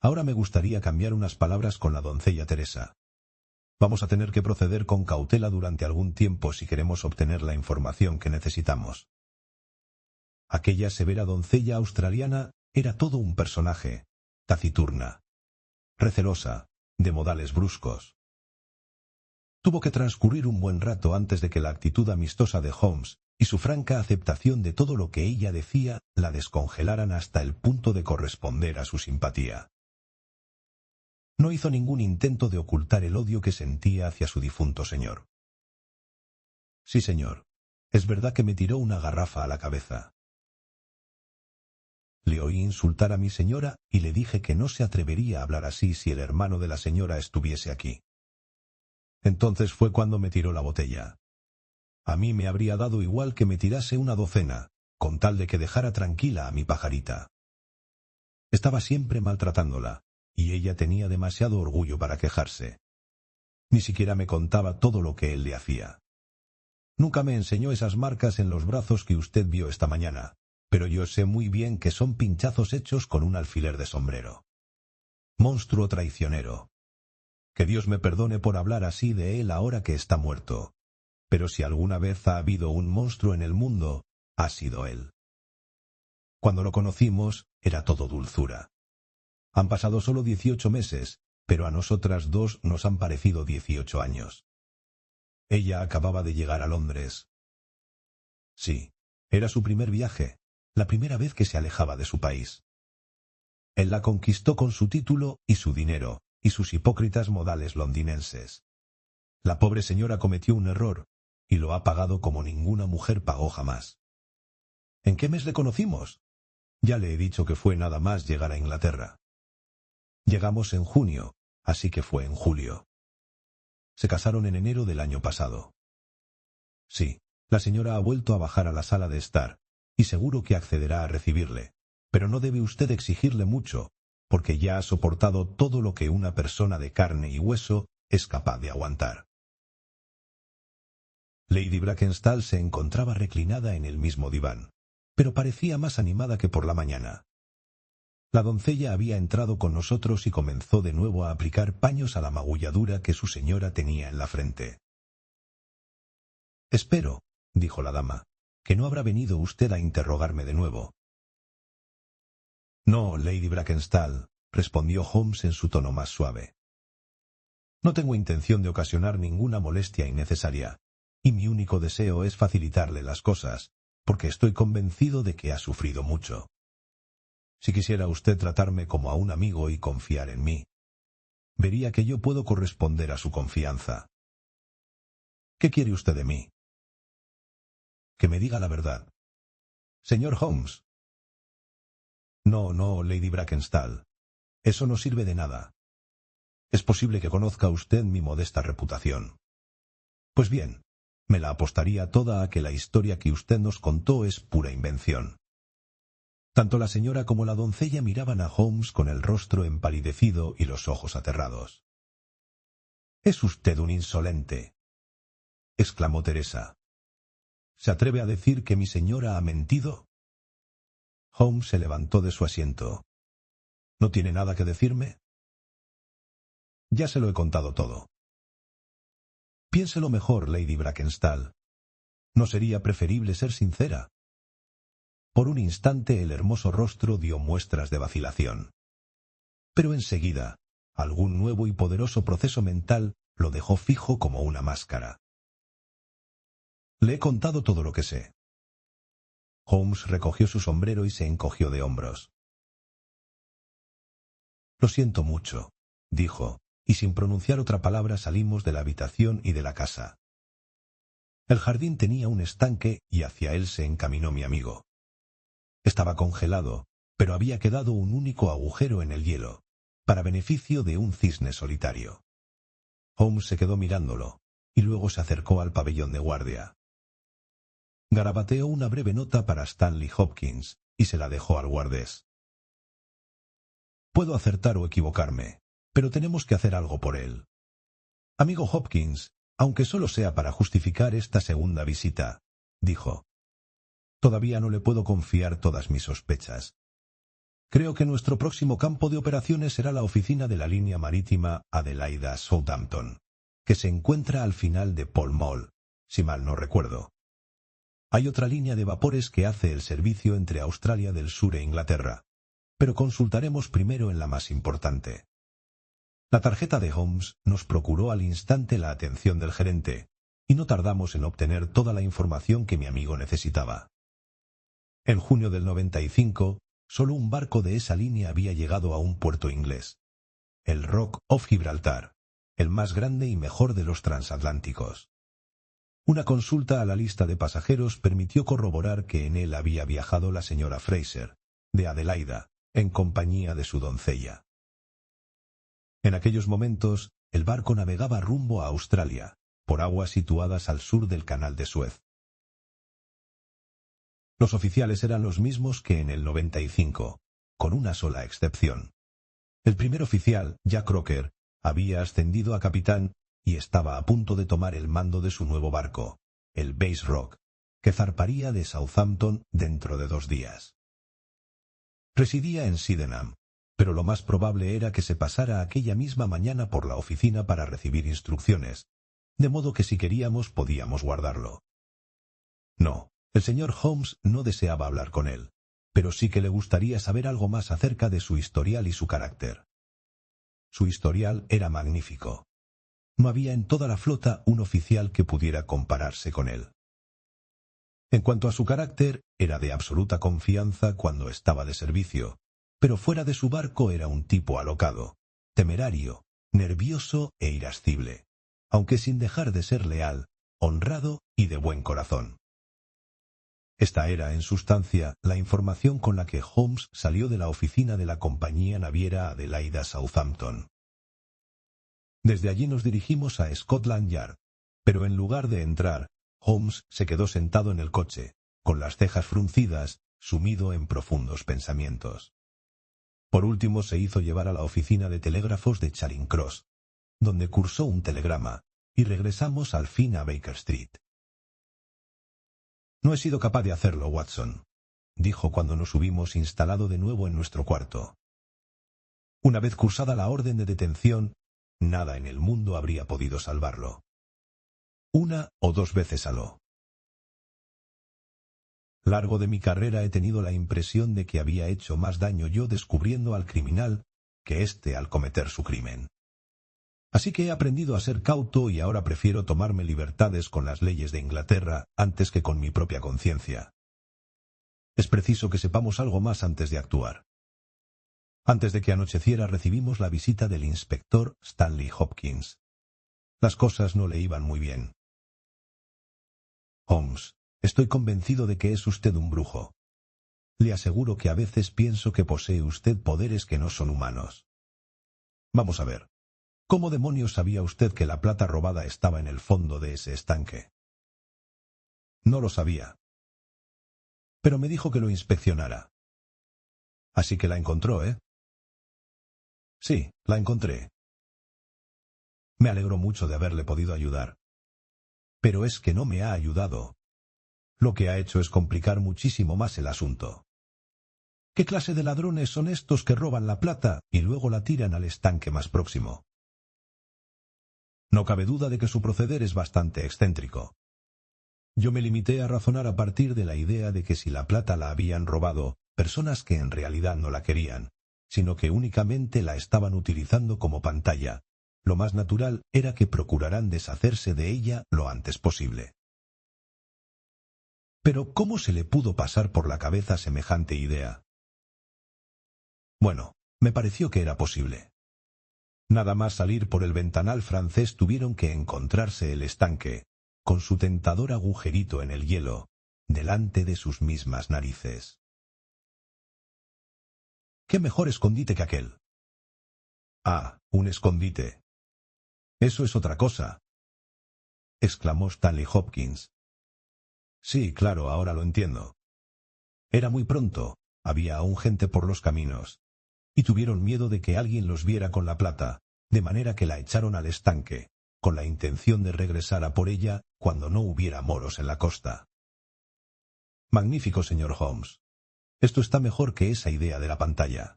Ahora me gustaría cambiar unas palabras con la doncella Teresa. Vamos a tener que proceder con cautela durante algún tiempo si queremos obtener la información que necesitamos. Aquella severa doncella australiana era todo un personaje, taciturna, recelosa, de modales bruscos. Tuvo que transcurrir un buen rato antes de que la actitud amistosa de Holmes y su franca aceptación de todo lo que ella decía la descongelaran hasta el punto de corresponder a su simpatía. No hizo ningún intento de ocultar el odio que sentía hacia su difunto señor. Sí, señor, es verdad que me tiró una garrafa a la cabeza. Le oí insultar a mi señora y le dije que no se atrevería a hablar así si el hermano de la señora estuviese aquí. Entonces fue cuando me tiró la botella. A mí me habría dado igual que me tirase una docena, con tal de que dejara tranquila a mi pajarita. Estaba siempre maltratándola, y ella tenía demasiado orgullo para quejarse. Ni siquiera me contaba todo lo que él le hacía. Nunca me enseñó esas marcas en los brazos que usted vio esta mañana, pero yo sé muy bien que son pinchazos hechos con un alfiler de sombrero. Monstruo traicionero. Que Dios me perdone por hablar así de él ahora que está muerto. Pero si alguna vez ha habido un monstruo en el mundo, ha sido él. Cuando lo conocimos, era todo dulzura. Han pasado solo 18 meses, pero a nosotras dos nos han parecido 18 años. Ella acababa de llegar a Londres. Sí, era su primer viaje, la primera vez que se alejaba de su país. Él la conquistó con su título y su dinero, y sus hipócritas modales londinenses. La pobre señora cometió un error, y lo ha pagado como ninguna mujer pagó jamás. ¿En qué mes le conocimos? Ya le he dicho que fue nada más llegar a Inglaterra. Llegamos en junio, así que fue en julio. Se casaron en enero del año pasado. Sí, la señora ha vuelto a bajar a la sala de estar, y seguro que accederá a recibirle, pero no debe usted exigirle mucho, porque ya ha soportado todo lo que una persona de carne y hueso es capaz de aguantar. Lady Brackenstall se encontraba reclinada en el mismo diván, pero parecía más animada que por la mañana. La doncella había entrado con nosotros y comenzó de nuevo a aplicar paños a la magulladura que su señora tenía en la frente. «Espero», dijo la dama, «que no habrá venido usted a interrogarme de nuevo». «No, Lady Brackenstall», respondió Holmes en su tono más suave. «No tengo intención de ocasionar ninguna molestia innecesaria, y mi único deseo es facilitarle las cosas, porque estoy convencido de que ha sufrido mucho. Si quisiera usted tratarme como a un amigo y confiar en mí, vería que yo puedo corresponder a su confianza. ¿Qué quiere usted de mí?» «Que me diga la verdad». «Señor Holmes». «No, no, Lady Brackenstall. Eso no sirve de nada. Es posible que conozca usted mi modesta reputación. Pues bien, me la apostaría toda a que la historia que usted nos contó es pura invención». Tanto la señora como la doncella miraban a Holmes con el rostro empalidecido y los ojos aterrados. «Es usted un insolente», exclamó Teresa. «¿Se atreve a decir que mi señora ha mentido?» Holmes se levantó de su asiento. «¿No tiene nada que decirme?» «Ya se lo he contado todo». «Piénselo mejor, Lady Brackenstall. ¿No sería preferible ser sincera?» Por un instante el hermoso rostro dio muestras de vacilación. Pero enseguida, algún nuevo y poderoso proceso mental lo dejó fijo como una máscara. «Le he contado todo lo que sé». Holmes recogió su sombrero y se encogió de hombros. «Lo siento mucho», dijo, y sin pronunciar otra palabra salimos de la habitación y de la casa. El jardín tenía un estanque y hacia él se encaminó mi amigo. Estaba congelado, pero había quedado un único agujero en el hielo, para beneficio de un cisne solitario. Holmes se quedó mirándolo, y luego se acercó al pabellón de guardia. Garabateó una breve nota para Stanley Hopkins, y se la dejó al guardés. «Puedo acertar o equivocarme, pero tenemos que hacer algo por él. Amigo Hopkins, aunque solo sea para justificar esta segunda visita», dijo. «Todavía no le puedo confiar todas mis sospechas. Creo que nuestro próximo campo de operaciones será la oficina de la línea marítima Adelaida-Southampton, que se encuentra al final de Pall Mall, si mal no recuerdo. Hay otra línea de vapores que hace el servicio entre Australia del Sur e Inglaterra, pero consultaremos primero en la más importante». La tarjeta de Holmes nos procuró al instante la atención del gerente, y no tardamos en obtener toda la información que mi amigo necesitaba. En junio del 95, solo un barco de esa línea había llegado a un puerto inglés, el Rock of Gibraltar, el más grande y mejor de los transatlánticos. Una consulta a la lista de pasajeros permitió corroborar que en él había viajado la señora Fraser, de Adelaida, en compañía de su doncella. En aquellos momentos, el barco navegaba rumbo a Australia, por aguas situadas al sur del Canal de Suez. Los oficiales eran los mismos que en el 95, con una sola excepción. El primer oficial, Jack Crocker, había ascendido a capitán y estaba a punto de tomar el mando de su nuevo barco, el Bass Rock, que zarparía de Southampton dentro de 2 días. Residía en Sydenham, pero lo más probable era que se pasara aquella misma mañana por la oficina para recibir instrucciones, de modo que si queríamos podíamos guardarlo. No, el señor Holmes no deseaba hablar con él, pero sí que le gustaría saber algo más acerca de su historial y su carácter. Su historial era magnífico. No había en toda la flota un oficial que pudiera compararse con él. En cuanto a su carácter, era de absoluta confianza cuando estaba de servicio, pero fuera de su barco era un tipo alocado, temerario, nervioso e irascible, aunque sin dejar de ser leal, honrado y de buen corazón. Esta era, en sustancia, la información con la que Holmes salió de la oficina de la compañía naviera Adelaida Southampton. Desde allí nos dirigimos a Scotland Yard, pero en lugar de entrar, Holmes se quedó sentado en el coche, con las cejas fruncidas, sumido en profundos pensamientos. Por último se hizo llevar a la oficina de telégrafos de Charing Cross, donde cursó un telegrama, y regresamos al fin a Baker Street. «No he sido capaz de hacerlo, Watson», dijo cuando nos hubimos instalado de nuevo en nuestro cuarto. Una vez cursada la orden de detención, nada en el mundo habría podido salvarlo. Una o dos veces aló. Largo de mi carrera he tenido la impresión de que había hecho más daño yo descubriendo al criminal que éste al cometer su crimen. Así que he aprendido a ser cauto y ahora prefiero tomarme libertades con las leyes de Inglaterra antes que con mi propia conciencia. Es preciso que sepamos algo más antes de actuar. Antes de que anocheciera recibimos la visita del inspector Stanley Hopkins. Las cosas no le iban muy bien. «Holmes, estoy convencido de que es usted un brujo. Le aseguro que a veces pienso que posee usted poderes que no son humanos. Vamos a ver. ¿Cómo demonios sabía usted que la plata robada estaba en el fondo de ese estanque?» «No lo sabía. Pero me dijo que lo inspeccionara». «Así que la encontró, ¿eh?» «Sí, la encontré». «Me alegro mucho de haberle podido ayudar. Pero es que no me ha ayudado. Lo que ha hecho es complicar muchísimo más el asunto. ¿Qué clase de ladrones son estos que roban la plata y luego la tiran al estanque más próximo? No cabe duda de que su proceder es bastante excéntrico. Yo me limité a razonar a partir de la idea de que si la plata la habían robado personas que en realidad no la querían, sino que únicamente la estaban utilizando como pantalla, lo más natural era que procuraran deshacerse de ella lo antes posible. Pero ¿cómo se le pudo pasar por la cabeza semejante idea? Bueno, me pareció que era posible. Nada más salir por el ventanal francés tuvieron que encontrarse el estanque, con su tentador agujerito en el hielo, delante de sus mismas narices. ¿Qué mejor escondite que aquel? «Ah, un escondite. Eso es otra cosa», exclamó Stanley Hopkins. «Sí, claro, ahora lo entiendo. Era muy pronto, había aún gente por los caminos, y tuvieron miedo de que alguien los viera con la plata, de manera que la echaron al estanque, con la intención de regresar a por ella cuando no hubiera moros en la costa». «Magnífico, señor Holmes. Esto está mejor que esa idea de la pantalla».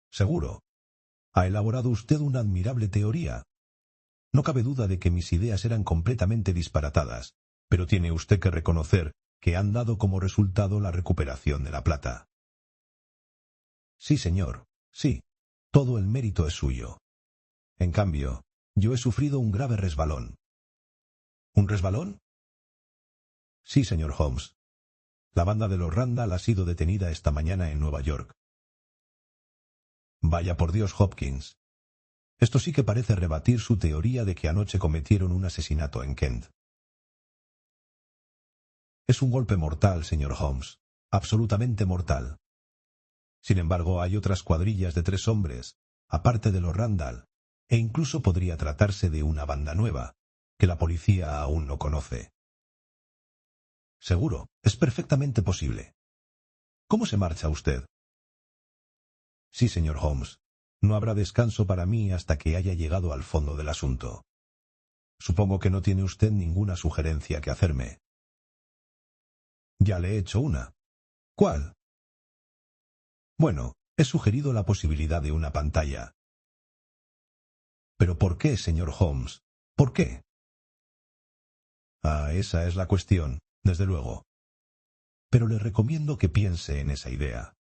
«Seguro. Ha elaborado usted una admirable teoría. No cabe duda de que mis ideas eran completamente disparatadas, pero tiene usted que reconocer que han dado como resultado la recuperación de la plata». «Sí, señor, sí. Todo el mérito es suyo. En cambio, yo he sufrido un grave resbalón». «¿Un resbalón?» «Sí, señor Holmes. La banda de los Randall ha sido detenida esta mañana en Nueva York». «Vaya por Dios, Hopkins. Esto sí que parece rebatir su teoría de que anoche cometieron un asesinato en Kent». «Es un golpe mortal, señor Holmes. Absolutamente mortal. Sin embargo, hay otras cuadrillas de 3 hombres, aparte de los Randall, e incluso podría tratarse de una banda nueva, que la policía aún no conoce». «Seguro, es perfectamente posible. ¿Cómo se marcha usted?» «Sí, señor Holmes. No habrá descanso para mí hasta que haya llegado al fondo del asunto. Supongo que no tiene usted ninguna sugerencia que hacerme». «Ya le he hecho una». «¿Cuál?» «Bueno, He sugerido la posibilidad de una pantalla. ¿Pero por qué, señor Holmes? ¿Por qué? Ah, esa es la cuestión, desde luego. Pero le recomiendo que piense en esa idea.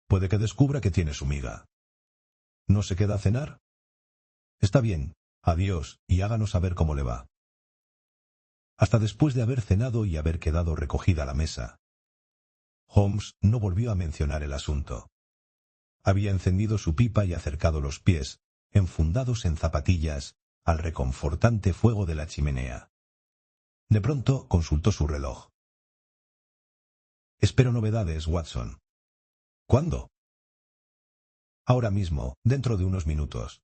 Puede que descubra que tiene su miga. ¿No se queda a cenar? Está bien, adiós, y háganos saber cómo le va. Hasta después de haber cenado y haber quedado recogida la mesa. Holmes no volvió a mencionar el asunto. Había encendido su pipa y acercado los pies, enfundados en zapatillas, al reconfortante fuego de la chimenea. De pronto consultó su reloj. Espero novedades, Watson. ¿Cuándo? Ahora mismo, dentro de unos minutos.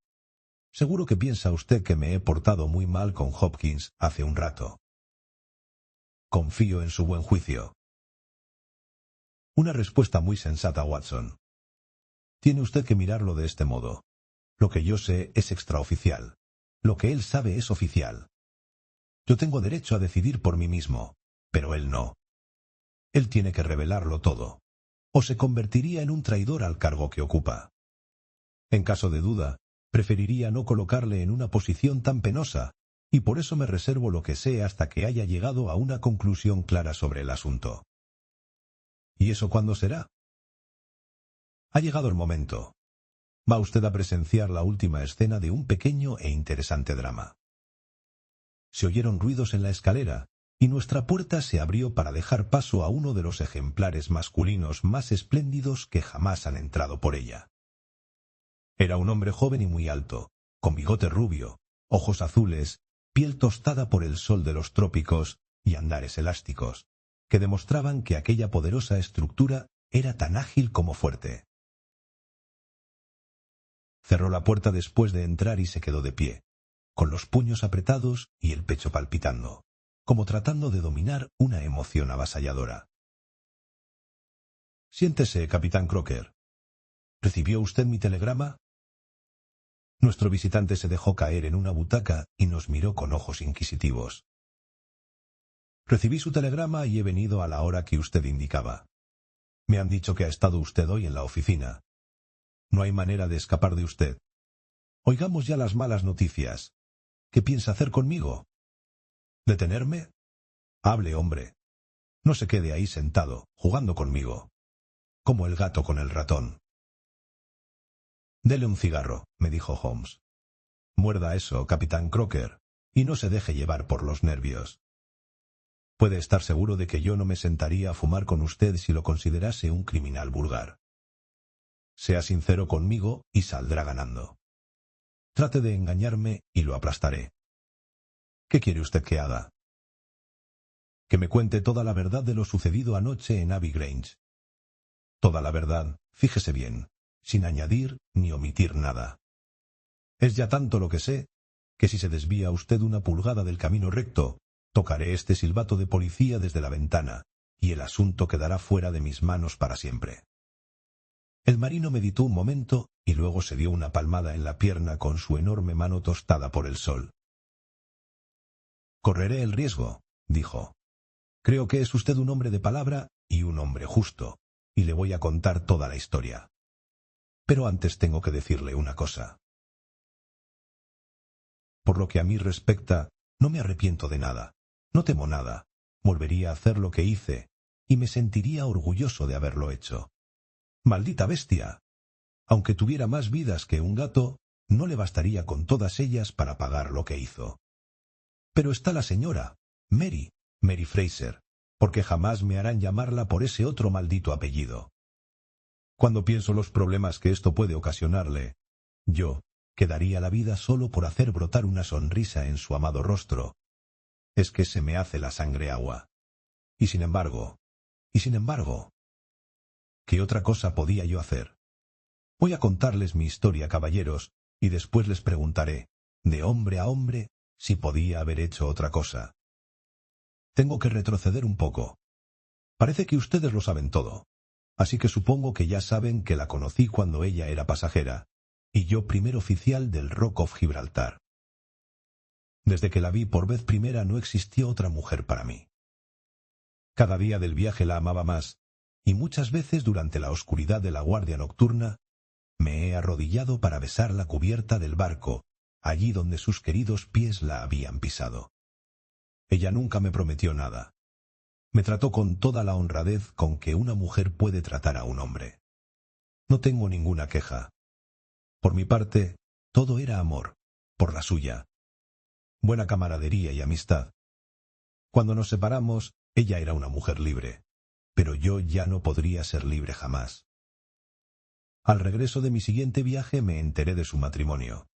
Seguro que piensa usted que me he portado muy mal con Hopkins hace un rato. Confío en su buen juicio. Una respuesta muy sensata, Watson. Tiene usted que mirarlo de este modo. Lo que yo sé es extraoficial. Lo que él sabe es oficial. Yo tengo derecho a decidir por mí mismo, pero él no. Él tiene que revelarlo todo, o se convertiría en un traidor al cargo que ocupa. En caso de duda, preferiría no colocarle en una posición tan penosa, y por eso me reservo lo que sé hasta que haya llegado a una conclusión clara sobre el asunto. ¿Y eso cuándo será? Ha llegado el momento. Va usted a presenciar la última escena de un pequeño e interesante drama. Se oyeron ruidos en la escalera, y nuestra puerta se abrió para dejar paso a uno de los ejemplares masculinos más espléndidos que jamás han entrado por ella. Era un hombre joven y muy alto, con bigote rubio, ojos azules, piel tostada por el sol de los trópicos y andares elásticos, que demostraban que aquella poderosa estructura era tan ágil como fuerte. Cerró la puerta después de entrar y se quedó de pie, con los puños apretados y el pecho palpitando, como tratando de dominar una emoción avasalladora. Siéntese, capitán Crocker. ¿Recibió usted mi telegrama? Nuestro visitante se dejó caer en una butaca y nos miró con ojos inquisitivos. Recibí su telegrama y he venido a la hora que usted indicaba. Me han dicho que ha estado usted hoy en la oficina. No hay manera de escapar de usted. Oigamos ya las malas noticias. ¿Qué piensa hacer conmigo? ¿Detenerme? Hable, hombre. No se quede ahí sentado, jugando conmigo. Como el gato con el ratón. Dele un cigarro, me dijo Holmes. Muerda eso, capitán Crocker, y no se deje llevar por los nervios. Puede estar seguro de que yo no me sentaría a fumar con usted si lo considerase un criminal vulgar. Sea sincero conmigo y saldrá ganando. Trate de engañarme y lo aplastaré. ¿Qué quiere usted que haga? Que me cuente toda la verdad de lo sucedido anoche en Abbey Grange. Toda la verdad, fíjese bien, sin añadir ni omitir nada. Es ya tanto lo que sé, que si se desvía usted una pulgada del camino recto, tocaré este silbato de policía desde la ventana, y el asunto quedará fuera de mis manos para siempre. El marino meditó un momento y luego se dio una palmada en la pierna con su enorme mano tostada por el sol. Correré el riesgo, dijo. Creo que es usted un hombre de palabra y un hombre justo, y le voy a contar toda la historia. Pero antes tengo que decirle una cosa. Por lo que a mí respecta, no me arrepiento de nada, no temo nada, volvería a hacer lo que hice, y me sentiría orgulloso de haberlo hecho. ¡Maldita bestia! Aunque tuviera más vidas que un gato, no le bastaría con todas ellas para pagar lo que hizo. Pero está la señora, Mary Fraser, porque jamás me harán llamarla por ese otro maldito apellido. Cuando pienso los problemas que esto puede ocasionarle, yo, que daría la vida solo por hacer brotar una sonrisa en su amado rostro, es que se me hace la sangre agua. Y sin embargo, ¿qué otra cosa podía yo hacer? Voy a contarles mi historia, caballeros, y después les preguntaré, de hombre a hombre, si podía haber hecho otra cosa. Tengo que retroceder un poco. Parece que ustedes lo saben todo, así que supongo que ya saben que la conocí cuando ella era pasajera, y yo primer oficial del Rock of Gibraltar. Desde que la vi por vez primera no existió otra mujer para mí. Cada día del viaje la amaba más, y muchas veces durante la oscuridad de la guardia nocturna me he arrodillado para besar la cubierta del barco, allí donde sus queridos pies la habían pisado. Ella nunca me prometió nada. Me trató con toda la honradez con que una mujer puede tratar a un hombre. No tengo ninguna queja. Por mi parte, todo era amor, por la suya. Buena camaradería y amistad. Cuando nos separamos, ella era una mujer libre, pero yo ya no podría ser libre jamás. Al regreso de mi siguiente viaje me enteré de su matrimonio.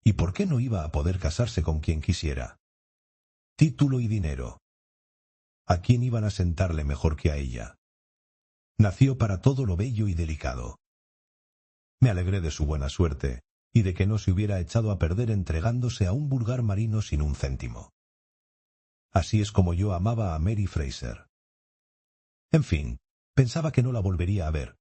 ¿Y por qué no iba a poder casarse con quien quisiera? Título y dinero. ¿A quién iban a sentarle mejor que a ella? Nació para todo lo bello y delicado. Me alegré de su buena suerte, y de que no se hubiera echado a perder entregándose a un vulgar marino sin un céntimo. Así es como yo amaba a Mary Fraser. En fin, pensaba que no la volvería a ver,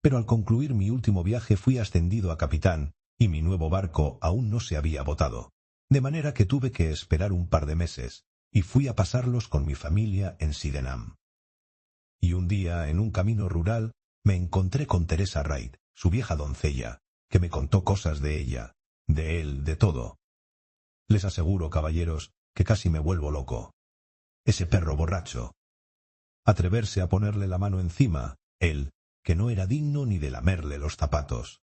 pero al concluir mi último viaje fui ascendido a capitán, y mi nuevo barco aún no se había botado, de manera que tuve que esperar un par de meses, y fui a pasarlos con mi familia en Sydenham. Y un día, en un camino rural, me encontré con Teresa Wright, su vieja doncella, que me contó cosas de ella, de él, de todo. Les aseguro, caballeros, que casi me vuelvo loco. Ese perro borracho. Atreverse a ponerle la mano encima, él, que no era digno ni de lamerle los zapatos.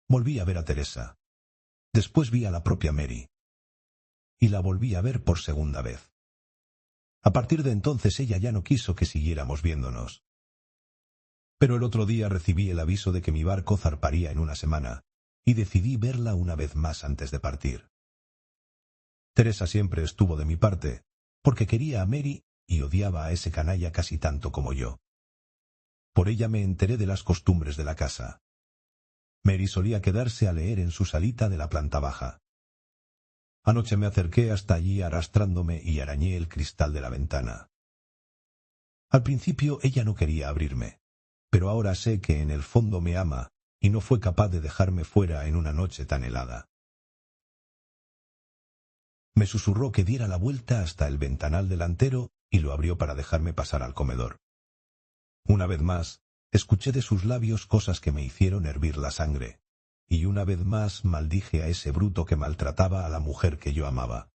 Volví a ver a Teresa. Después vi a la propia Mary. Y la volví a ver por segunda vez. A partir de entonces ella ya no quiso que siguiéramos viéndonos. Pero el otro día recibí el aviso de que mi barco zarparía en una semana, y decidí verla una vez más antes de partir. Teresa siempre estuvo de mi parte, porque quería a Mary y odiaba a ese canalla casi tanto como yo. Por ella me enteré de las costumbres de la casa. Mary solía quedarse a leer en su salita de la planta baja. Anoche me acerqué hasta allí arrastrándome y arañé el cristal de la ventana. Al principio ella no quería abrirme, pero ahora sé que en el fondo me ama y no fue capaz de dejarme fuera en una noche tan helada. Me susurró que diera la vuelta hasta el ventanal delantero y lo abrió para dejarme pasar al comedor. Una vez más, escuché de sus labios cosas que me hicieron hervir la sangre, y una vez más maldije a ese bruto que maltrataba a la mujer que yo amaba.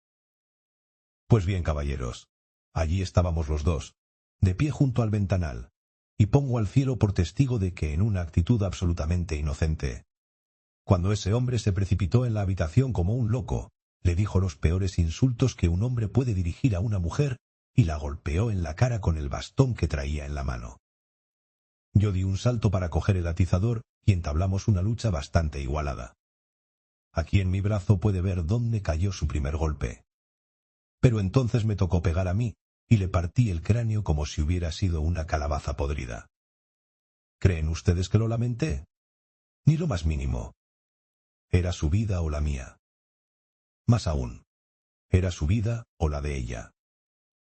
Pues bien, caballeros, allí estábamos los dos, de pie junto al ventanal, y pongo al cielo por testigo de que en una actitud absolutamente inocente. Cuando ese hombre se precipitó en la habitación como un loco, le dijo los peores insultos que un hombre puede dirigir a una mujer y la golpeó en la cara con el bastón que traía en la mano. Yo di un salto para coger el atizador y entablamos una lucha bastante igualada. Aquí en mi brazo puede ver dónde cayó su primer golpe. Pero entonces me tocó pegar a mí, y le partí el cráneo como si hubiera sido una calabaza podrida. ¿Creen ustedes que lo lamenté? Ni lo más mínimo. Era su vida o la mía. Más aún, era su vida o la de ella.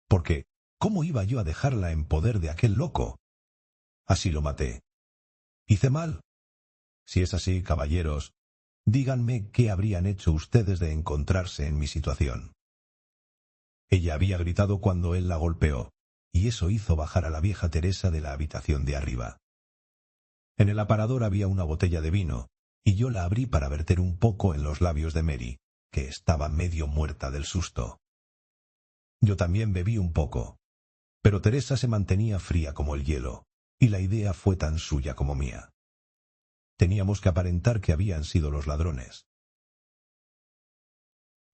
Porque, ¿cómo iba yo a dejarla en poder de aquel loco? Así lo maté. ¿Hice mal? Si es así, caballeros, díganme qué habrían hecho ustedes de encontrarse en mi situación. Ella había gritado cuando él la golpeó, y eso hizo bajar a la vieja Teresa de la habitación de arriba. En el aparador había una botella de vino, y yo la abrí para verter un poco en los labios de Mary, que estaba medio muerta del susto. Yo también bebí un poco, pero Teresa se mantenía fría como el hielo, y la idea fue tan suya como mía. Teníamos que aparentar que habían sido los ladrones.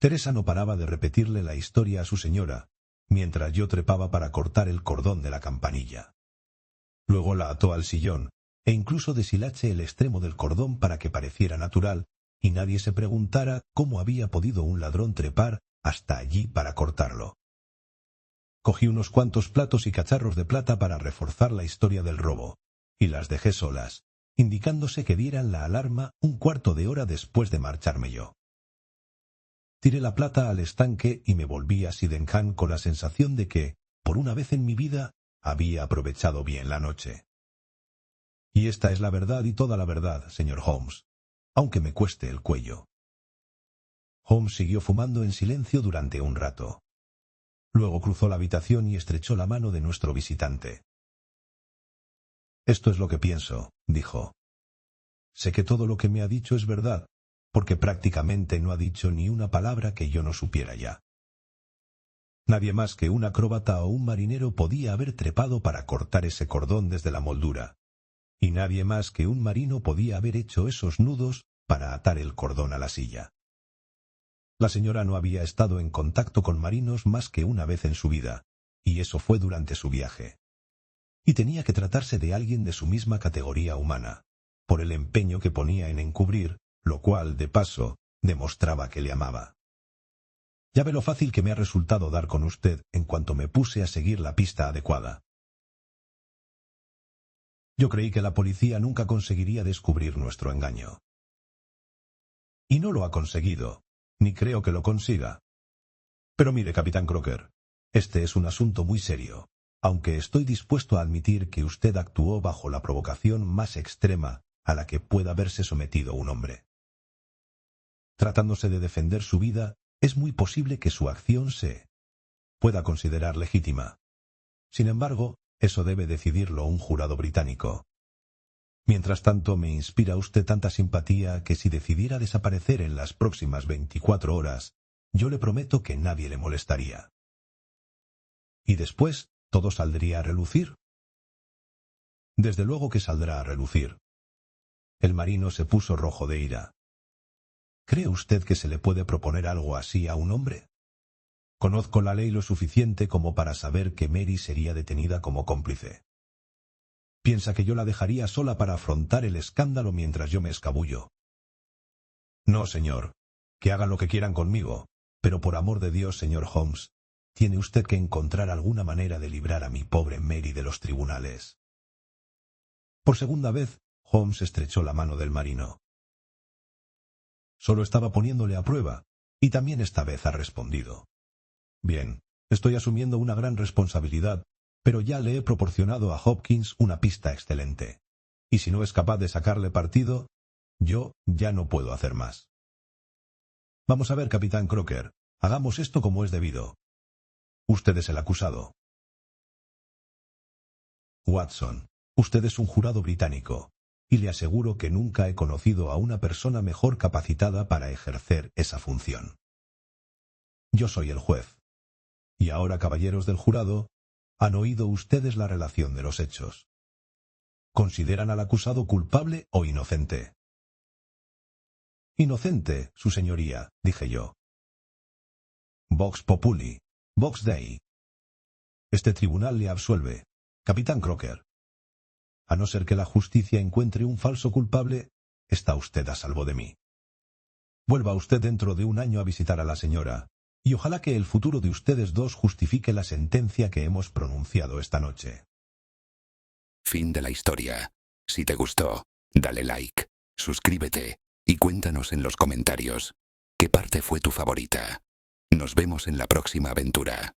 Teresa no paraba de repetirle la historia a su señora, mientras yo trepaba para cortar el cordón de la campanilla. Luego la ató al sillón, e incluso deshilaché el extremo del cordón para que pareciera natural, y nadie se preguntara cómo había podido un ladrón trepar hasta allí para cortarlo. Cogí unos cuantos platos y cacharros de plata para reforzar la historia del robo, y las dejé solas, indicándose que dieran la alarma un cuarto de hora después de marcharme yo. Tiré la plata al estanque y me volví a Sydenham con la sensación de que, por una vez en mi vida, había aprovechado bien la noche. Y esta es la verdad y toda la verdad, señor Holmes, aunque me cueste el cuello. Holmes siguió fumando en silencio durante un rato. Luego cruzó la habitación y estrechó la mano de nuestro visitante. «Esto es lo que pienso», dijo. «Sé que todo lo que me ha dicho es verdad, porque prácticamente no ha dicho ni una palabra que yo no supiera ya. Nadie más que un acróbata o un marinero podía haber trepado para cortar ese cordón desde la moldura, y nadie más que un marino podía haber hecho esos nudos para atar el cordón a la silla. La señora no había estado en contacto con marinos más que una vez en su vida, y eso fue durante su viaje. Y tenía que tratarse de alguien de su misma categoría humana, por el empeño que ponía en encubrir, lo cual, de paso, demostraba que le amaba. Ya ve lo fácil que me ha resultado dar con usted en cuanto me puse a seguir la pista adecuada. Yo creí que la policía nunca conseguiría descubrir nuestro engaño. Y no lo ha conseguido, ni creo que lo consiga. Pero mire, capitán Crocker, este es un asunto muy serio, aunque estoy dispuesto a admitir que usted actuó bajo la provocación más extrema a la que pueda verse sometido un hombre. Tratándose de defender su vida, es muy posible que su acción se pueda considerar legítima. Sin embargo, eso debe decidirlo un jurado británico. Mientras tanto, me inspira usted tanta simpatía que si decidiera desaparecer en las próximas 24 horas, yo le prometo que nadie le molestaría. ¿Y después todo saldría a relucir? Desde luego que saldrá a relucir. El marino se puso rojo de ira. ¿Cree usted que se le puede proponer algo así a un hombre? Conozco la ley lo suficiente como para saber que Mary sería detenida como cómplice. ¿Piensa que yo la dejaría sola para afrontar el escándalo mientras yo me escabullo? No, señor. Que hagan lo que quieran conmigo. Pero por amor de Dios, señor Holmes, tiene usted que encontrar alguna manera de librar a mi pobre Mary de los tribunales. Por segunda vez, Holmes estrechó la mano del marino. Solo estaba poniéndole a prueba, y también esta vez ha respondido. Bien, estoy asumiendo una gran responsabilidad, pero ya le he proporcionado a Hopkins una pista excelente. Y si no es capaz de sacarle partido, yo ya no puedo hacer más. Vamos a ver, capitán Crocker, hagamos esto como es debido. Usted es el acusado. Watson, usted es un jurado británico, y le aseguro que nunca he conocido a una persona mejor capacitada para ejercer esa función. Yo soy el juez. Y ahora, caballeros del jurado, han oído ustedes la relación de los hechos. ¿Consideran al acusado culpable o inocente? Inocente, su señoría, dije yo. Vox populi, vox dei. Este tribunal le absuelve, capitán Crocker. A no ser que la justicia encuentre un falso culpable, está usted a salvo de mí. Vuelva usted dentro de un año a visitar a la señora, y ojalá que el futuro de ustedes dos justifique la sentencia que hemos pronunciado esta noche. Fin de la historia. Si te gustó, dale like, suscríbete y cuéntanos en los comentarios qué parte fue tu favorita. Nos vemos en la próxima aventura.